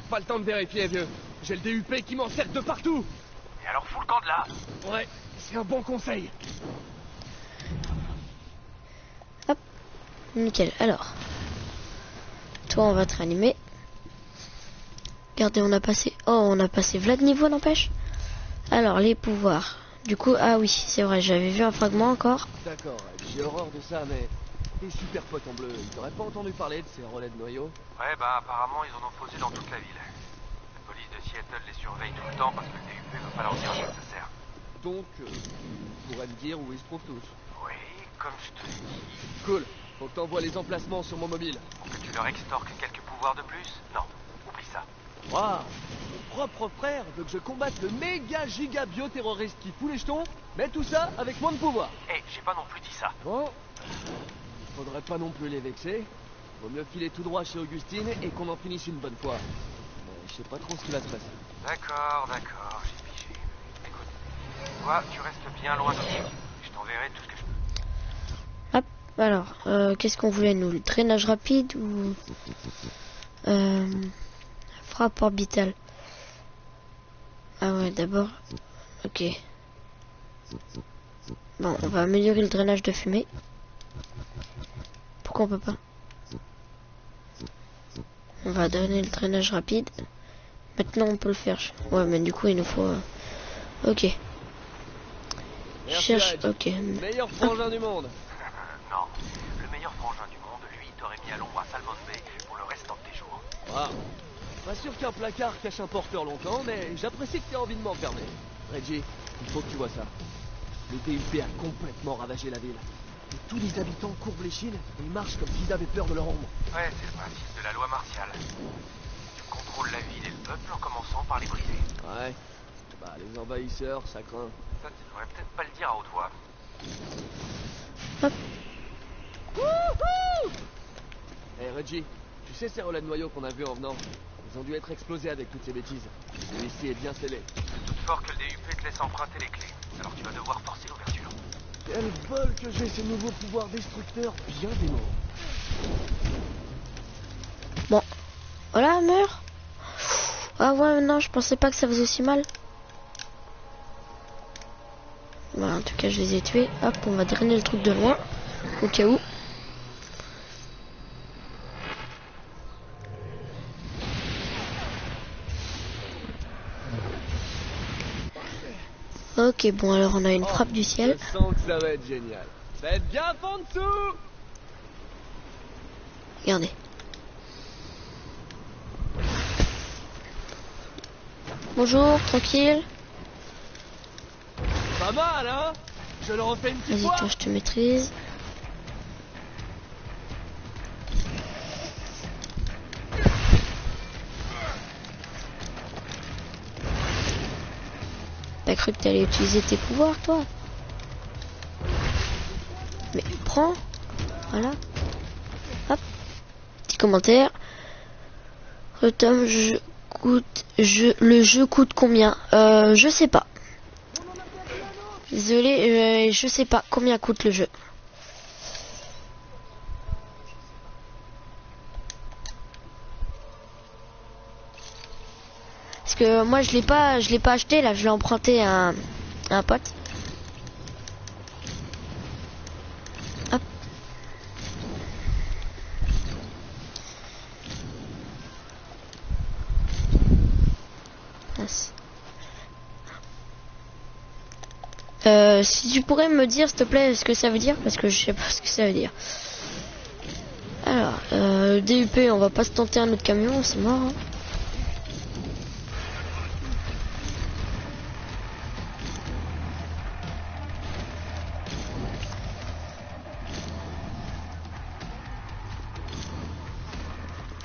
Pas le temps de vérifier, vieux. J'ai le DUP qui m'encercle de partout. Et alors fous le camp de là. Ouais, c'est un bon conseil. Hop, nickel. Alors, toi, on va te réanimer. Regardez, on a passé... Oh, on a passé Vlad niveau, n'empêche. Alors, les pouvoirs. Du coup, ah oui, c'est vrai, j'avais vu un fragment encore. D'accord, j'ai horreur de ça, mais... Tes super potes en bleu, ils t'auraient pas entendu parler de ces relais de noyaux? Ouais, bah apparemment ils en ont posé dans toute la ville. La police de Seattle les surveille tout le temps parce que le DUP veut pas leur dire à quoi ça sert. Donc, tu pourrais me dire où ils se trouvent tous? Oui, comme je te l'ai dit. Cool, faut que t'envoies les emplacements sur mon mobile. Pour que tu leur extorques quelques pouvoirs de plus? Non, oublie ça. Waouh, mon propre frère veut que je combatte le méga giga bioterroriste qui fout les jetons, mais tout ça avec moins de pouvoir. Eh, j'ai pas non plus dit ça. Bon, faudrait pas non plus les vexer. Vaut mieux filer tout droit chez Augustine et qu'on en finisse une bonne fois. Mais je sais pas trop ce qui va se passer. D'accord, j'ai pigé. Écoute, toi, tu restes bien loin de moi. Je t'enverrai tout ce que je peux. Hop, alors, qu'est-ce qu'on voulait, nous? Le drainage rapide ou... frappe orbitale. Ah ouais, d'abord... Ok. Bon, on va améliorer le drainage de fumée. Pourquoi on peut pas? On va donner le drainage rapide. Maintenant on peut le faire. Ouais, mais du coup il nous faut... Ok. Merci, Cherche... Reg. Ok. Meilleur frangin du monde. Non, le meilleur frangin du monde, lui, t'aurait mis à l'ombre à Salmon Bay pour le restant de tes jours. Waouh. Pas sûr qu'un placard cache un porteur longtemps, mais j'apprécie que t'aies envie de m'enfermer. Reggie, il faut que tu vois ça. Le DUP a complètement ravagé la ville. Et tous les habitants courbent l'échine et ils marchent comme s'ils avaient peur de leur ombre. Ouais, c'est le principe de la loi martiale. Tu contrôles la ville et le peuple en commençant par les briser. Ouais. Bah, les envahisseurs, ça craint. Ça, tu devrais peut-être pas le dire à haute voix. Hop. Wouhou! Hey Reggie, tu sais ces relais de noyaux qu'on a vus en venant? Ils ont dû être explosés avec toutes ces bêtises. Celui-ci est bien scellé. Je doute fort que le DUP te laisse emprunter les clés. Alors tu vas devoir forcer l'ouverture. Quel bol que j'ai ces nouveaux pouvoirs destructeurs bien démos. Bon. Voilà, meur. Ah ouais, non, je pensais pas que ça faisait aussi mal. Voilà, en tout cas, je les ai tués. Hop, on va drainer le truc de loin. Au cas où. Ok, bon, alors on a une frappe du ciel. Je sens que ça va être génial. Faites gaffe en dessous! Regardez. Bonjour, tranquille. Pas mal, hein? Je le refais une petite Vas-y, fois. toi, je te maîtrise. T'as cru que t'allais utiliser tes pouvoirs, toi? Mais prends. Voilà. Hop. Petit commentaire. Retome, le jeu coûte combien? Je sais pas. Désolé, je sais pas combien coûte le jeu. Parce que moi je l'ai pas acheté là, je l'ai emprunté à un pote. Hop. Si tu pourrais me dire s'il te plaît ce que ça veut dire, parce que je sais pas ce que ça veut dire. Alors, DUP, on va pas se tenter un autre camion, c'est mort. Hein.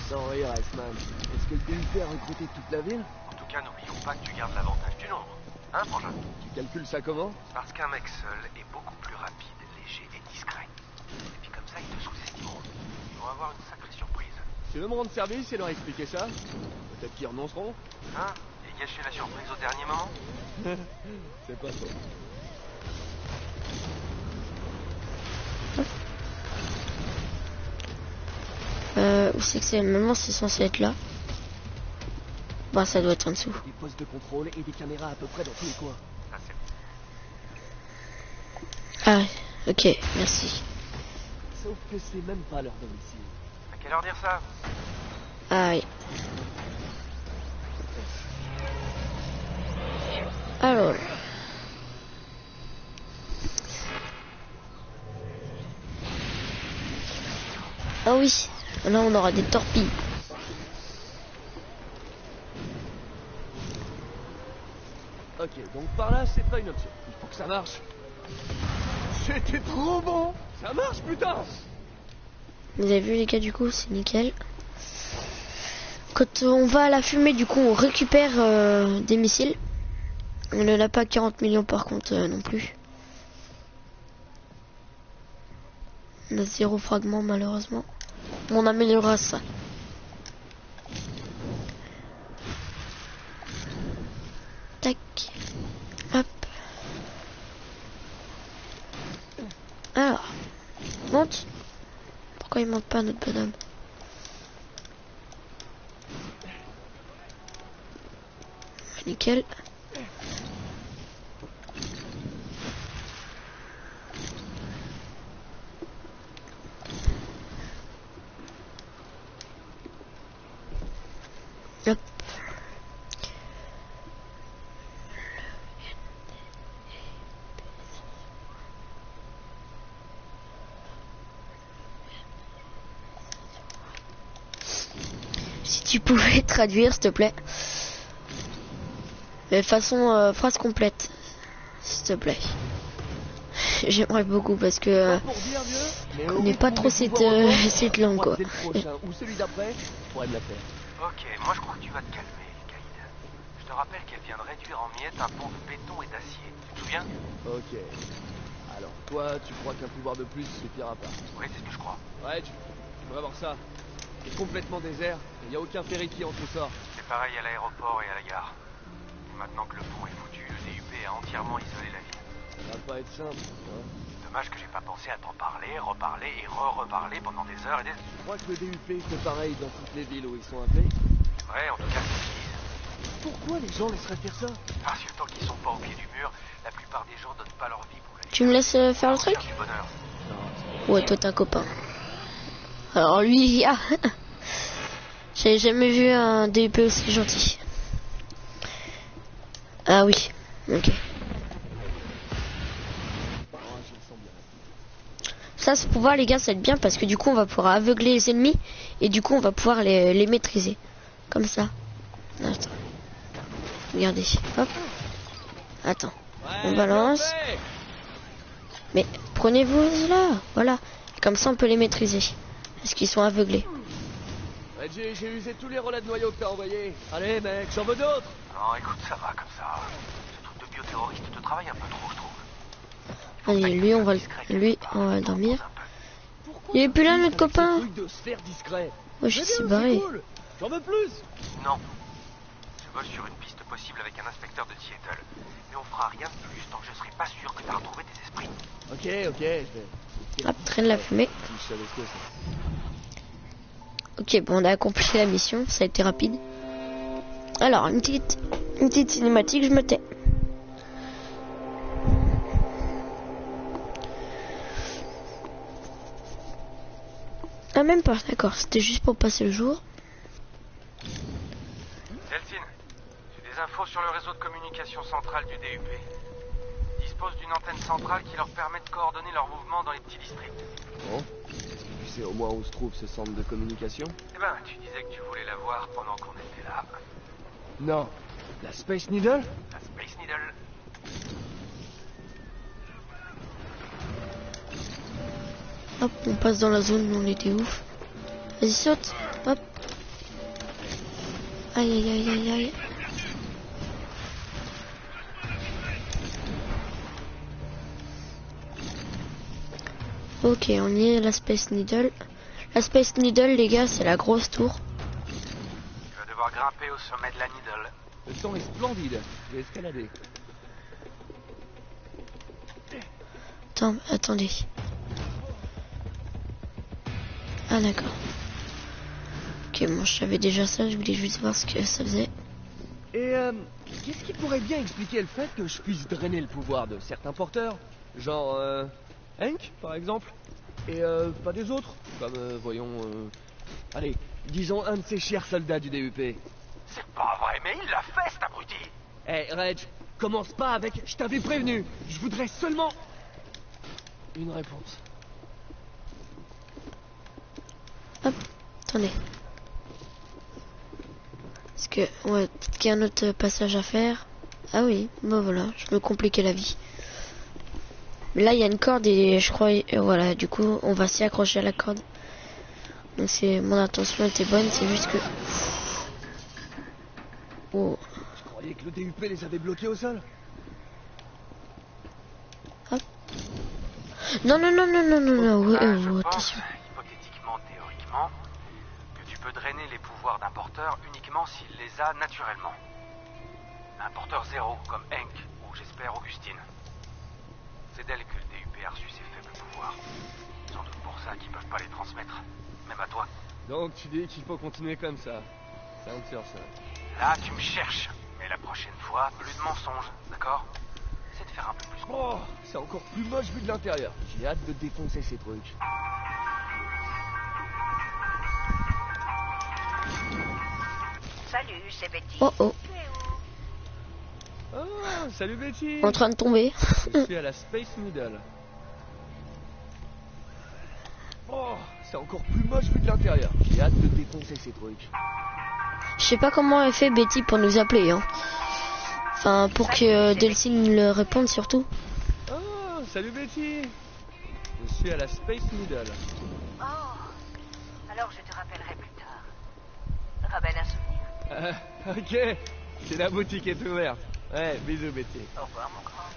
Sans rire, Iceman. Est-ce que le DUP a recruté toute la ville? En tout cas, n'oublions pas que tu gardes l'avantage du nombre. Hein, frangin? Tu calcules ça comment? Parce qu'un mec seul est beaucoup plus rapide, léger et discret. Et puis comme ça, ils te sous-estimeront. Ils vont avoir une sacrée surprise. Tu veux me rendre service et leur expliquer ça? Peut-être qu'ils renonceront? Hein? Et gâcher la surprise au dernier moment? C'est pas faux. c'est que c'est maintenant c'est censé être là. Bah ça doit être en dessous. Des postes de contrôle et des caméras à peu près dans tous les coins. Ça, c'est... Ah ouais, ok, merci. Sauf que c'est même pas leur domicile. À quelle heure dire ça? Ah oui. Alors. Ah oui, là on aura des torpilles. Ok, donc par là, c'est pas une option. Il faut que ça marche. C'était trop bon. Ça marche, putain. Vous avez vu les gars, du coup, c'est nickel. Quand on va à la fumée, du coup, on récupère des missiles. On n'en a pas 40 millions par contre non plus. On a 0 fragment malheureusement. On améliorera ça. Tac. Hop. Alors. Monte. Pourquoi il monte pas notre bonhomme? Nickel. Hop. Si tu pouvais traduire, s'il te plaît. Mais façon phrase complète, s'il te plaît. J'aimerais beaucoup parce que je connais pas trop cette langue quoi. Ou celui d'après, pourrait me la faire. Ok, moi je crois que tu vas te calmer, Caïd. Je te rappelle qu'elle vient de réduire en miettes un pont de béton et d'acier. Tu te souviens? Ok. Alors, toi, tu crois qu'un pouvoir de plus suffira pas? Oui, c'est ce que je crois. Ouais, tu devrais voir ça. C'est complètement désert, il n'y a aucun ferry qui entre ou sort. C'est pareil à l'aéroport et à la gare. Et maintenant que le pont est foutu, le DUP a entièrement isolé la ville. Ça va pas être simple, hein. Dommage que j'ai pas pensé à t'en parler, reparler et re-reparler pendant des heures et des... Je crois que le DUP fait pareil dans toutes les villes où ils sont appelés. Ouais, en tout cas, c'est ce qu'ils disent. Pourquoi les gens laisseraient faire ça? Parce que tant qu'ils sont pas au pied du mur, la plupart des gens donnent pas leur vie pour la vie. Tu me laisses faire le truc? Du bonheur. Ouais, toi t'es un copain. Alors lui, ah, j'ai jamais vu un DUP aussi gentil. Ah oui, ok. Ça, ce pouvoir, les gars, ça va être bien parce que du coup, on va pouvoir aveugler les ennemis et du coup, on va pouvoir les maîtriser. Comme ça. Attends. Regardez. Hop. Attends. On balance. Mais prenez-vous là. Voilà. Comme ça, on peut les maîtriser. Parce qu'ils sont aveuglés. Reggie, j'ai usé tous les relais de noyaux que t'as envoyés. Allez, mec, j'en veux d'autres. Non, écoute, ça va comme ça. Ce truc de bioterroriste te travaille un peu trop, je trouve. Allez, lui, on va le dormir. Il est plus là, notre copain. Oh, je suis barré. J'en veux plus. Non. Je bosse sur une piste possible avec un inspecteur de Seattle. Mais on fera rien de plus tant que je serai pas sûr que t'as retrouvé tes esprits. Ok, je vais... Hop, traîne la fumée. Ok, bon, on a accompli la mission. Ça a été rapide. Alors, une petite cinématique, je me tais. Ah, même pas, d'accord, c'était juste pour passer le jour. Delphine, j'ai des infos sur le réseau de communication centrale du DUP. Ils disposent d'une antenne centrale qui leur permet de coordonner leurs mouvements dans les petits districts. Bon, est-ce que tu sais au moins où se trouve ce centre de communication? Eh ben, tu disais que tu voulais la voir pendant qu'on était là. Non. La Space Needle? La Space Needle. Hop, on passe dans la zone où on était ouf. Vas-y, saute. Hop. Aïe, aïe, aïe, aïe, aïe. Ok, on y est, la Space Needle. La Space Needle, les gars, c'est la grosse tour. Tu vas devoir grimper au sommet de la Needle. Le temps est splendide. Je vais escalader. Attendez. Ah, d'accord. Ok, moi je savais déjà ça, je voulais juste voir ce que ça faisait. Et qu'est-ce qui pourrait bien expliquer le fait que je puisse drainer le pouvoir de certains porteurs? Genre, Hank, par exemple? Et pas des autres? Comme, allez, disons un de ces chers soldats du DUP. C'est pas vrai, mais il l'a fait, cet abruti. Eh, Reg, commence pas avec « je t'avais prévenu ». Je voudrais seulement une réponse. Hop, attendez. Est-ce que... Ouais, peut-être qu'il y a un autre passage à faire. Ah oui, bah voilà, je me compliquais la vie. Mais là, il y a une corde et je crois... voilà, du coup, on va s'y accrocher à la corde. Donc c'est... Mon intention était bonne, c'est juste que... Oh. Je croyais que le DUP les avait bloqués au sol. Hop. Non, non, non, non, non, non, non, Je pense, attention. hypothétiquement, théoriquement, que tu peux drainer les pouvoirs d'un porteur uniquement s'il les a naturellement. Un porteur zéro, comme Hank, ou j'espère Augustine. C'est d'elle que le DUP a reçu ses faibles pouvoirs. Sans doute pour ça qu'ils peuvent pas les transmettre, même à toi. Donc tu dis qu'il faut continuer comme ça. Ça me tire ça. Là, tu me cherches. Mais la prochaine fois, plus de mensonges, d'accord? C'est de faire un peu plus... Oh, c'est encore plus moche vu de l'intérieur. J'ai hâte de défoncer ces trucs. Salut, c'est Betty. Oh oh, Oh, salut Betty. en train de tomber. Je suis à la Space Needle. Oh, c'est encore plus moche vu de l'intérieur. J'ai hâte de défoncer ces trucs. Je sais pas comment elle fait Betty pour nous appeler, hein. Enfin, pour que Delphine le réponde surtout. Oh, salut Betty. Je suis à la Space Needle. Oh, alors je te rappellerai plus tard. Ramène un souvenir. Ok, c'est la boutique est ouverte. Ouais, bisous Betty. Au revoir, mon grand.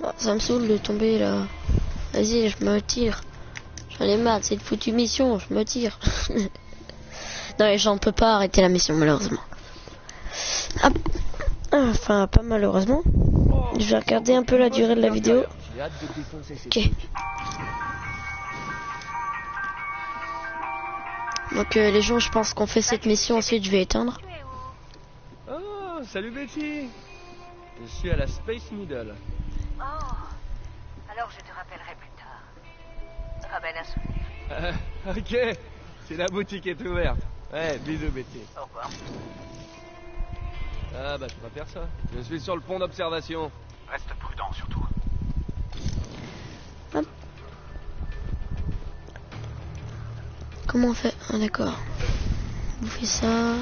Oh, ça me saoule de tomber là. Vas-y, je me tire. J'en ai marre, c'est une foutue mission, je me tire. Non, les gens, on peut pas arrêter la mission, malheureusement. Hop. Enfin, pas malheureusement. Je vais regarder un peu la durée de la vidéo. J'ai hâte de défoncer ces Ok. trucs. Donc, les gens, je pense qu'on fait cette mission, ensuite je vais éteindre. Oh, salut Betty. Je suis à la Space Needle. Oh, alors je te rappellerai plus tard. Ramène un souvenir. Ok, c'est la boutique est ouverte. Ouais, bisous Betty. Au revoir. Ah bah je peux pas faire ça. Je suis sur le pont d'observation. Reste prudent, surtout. Hop. Comment on fait? Ah, d'accord. Vous faites ça.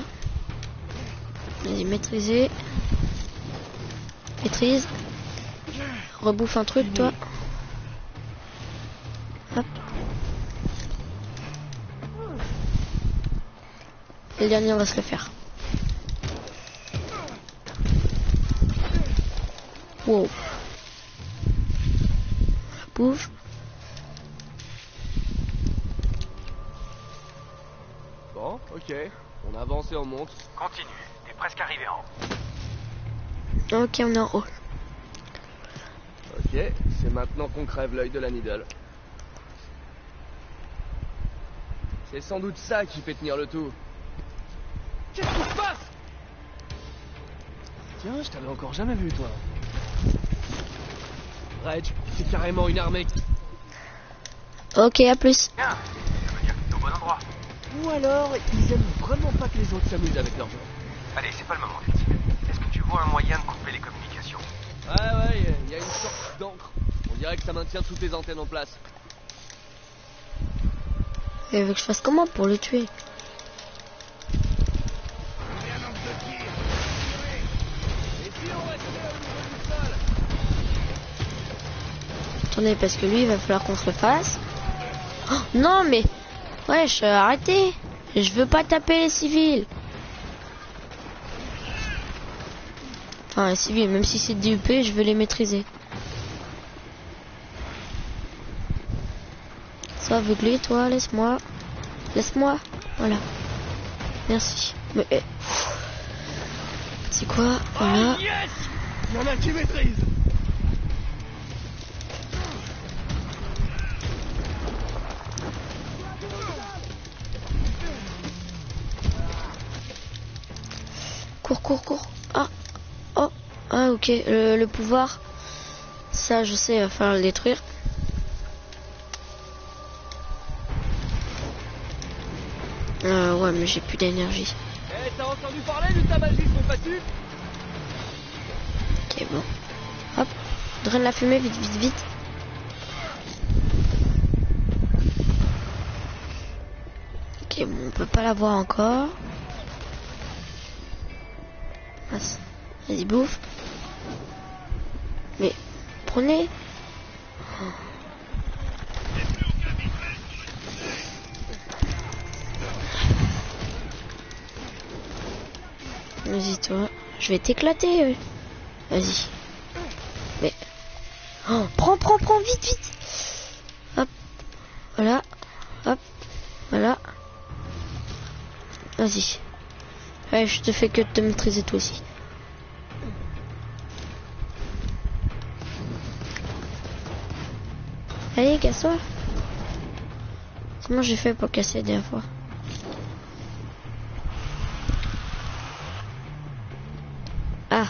Vas-y, maîtriser. Maîtrise. Rebouffe un truc, toi. Hop. Et le dernier, on va se le faire. Wow. Bouffe. Bon, ok. On avance et on monte. Continue, t'es presque arrivé en haut. Ok, on est en haut. Ok, c'est maintenant qu'on crève l'œil de la Needle. C'est sans doute ça qui fait tenir le tout. Qu'est-ce qui se passe? Tiens, je t'avais encore jamais vu, toi. Reg, c'est carrément une armée. Ok, à plus. Bien, ça veut dire que t'es au bon endroit. Ou alors, ils aiment vraiment pas que les autres s'amusent avec leur jeu. Allez, c'est pas le moment, Betty. Est-ce que tu vois un moyen de couper les communications? Ouais, il y a une sorte d'encre. On dirait que ça maintient toutes les antennes en place. Elle veut que je fasse comment pour le tuer? Attendez, parce que lui, il va falloir qu'on se le fasse. Oh, non, mais... Wesh, arrêtez. Je veux pas taper les civils. Enfin, les civils, même si c'est DUP, je veux les maîtriser. Sois aveuglé, toi, laisse-moi. Laisse-moi. Voilà. Merci. Mais... c'est quoi? Voilà. Oh, yes! Il y en a qui maîtrisent. cours. Ah, oh, ah, ok. Le pouvoir, ça, je sais, il va falloir le détruire. Ouais, mais j'ai plus d'énergie. Eh, t'as entendu parler du tabagisme combatif? Ok, bon. Hop, draine la fumée, vite. Ok, bon, on peut pas la voir encore. Vas-y, bouffe. Mais, prenez. Vas-y, toi. Je vais t'éclater. Vas-y. Mais... Oh, prends, vite. Hop. Voilà. Hop. Voilà. Vas-y. Ouais, je te fais que te maîtriser toi aussi. Allez, casse-toi. Comment j'ai fait pour casser la dernière fois? Ah.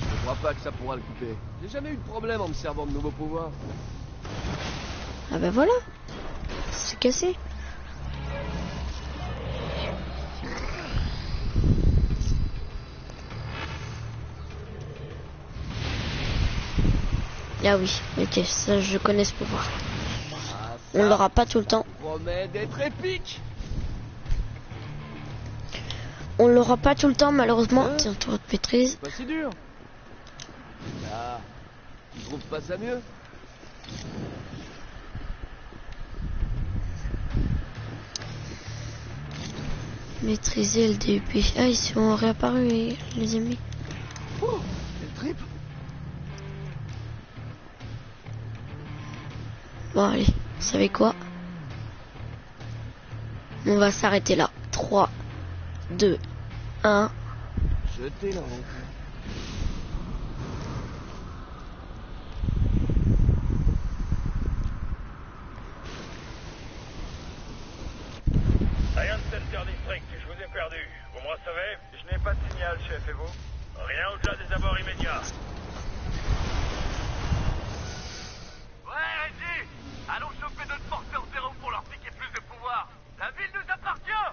Je crois pas que ça pourra le couper. J'ai jamais eu de problème en me servant de nouveaux pouvoirs. Ah bah voilà. C'est cassé. Ah oui, ok, ça je connais ce pouvoir. On l'aura pas tout le temps. Promet d'être épique. On l'aura pas tout le temps malheureusement. Tiens, toi de maîtrise. Pas si dur. Ah, tu trouves pas ça mieux? Maîtriser le DUP. Ah, ils sont réapparus les amis. Oh, quel trip. Bon allez, vous savez quoi? On va s'arrêter là. 3, 2, 1. Jetez la honte. Rien de Center District, je vous ai perdu. Vous me recevez? Je n'ai pas de signal, chef, et vous? Rien au-delà des abords immédiats. Ouais, Reggie! Allons choper d'autres porteurs zéro pour leur piquer plus de pouvoir. La ville nous appartient!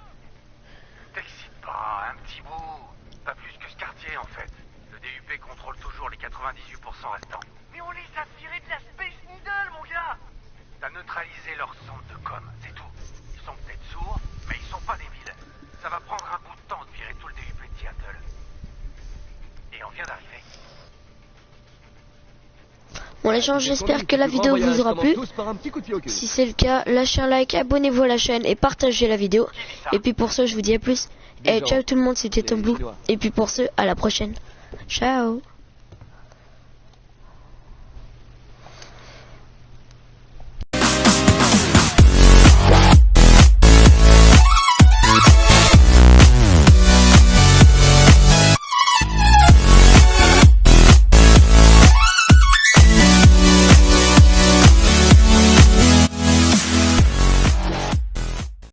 T'excite pas, un petit bout. Pas plus que ce quartier, en fait. Le DUP contrôle toujours les 98% restants. Mais on les a tirés de la Space Needle, mon gars! T'as neutralisé leur centre de com, c'est tout. Ils sont peut-être sourds, mais ils sont pas débiles. Ça va prendre un bout de temps de virer tout le DUP de Seattle. Et on vient d'arriver. Bon les gens, j'espère que la vidéo vous aura plu. Si c'est le cas, lâchez un like, abonnez-vous à la chaîne et partagez la vidéo. Et puis pour ce, je vous dis à plus. Et ciao tout le monde, c'était Tom Blue. Et puis pour ce, à la prochaine. Ciao.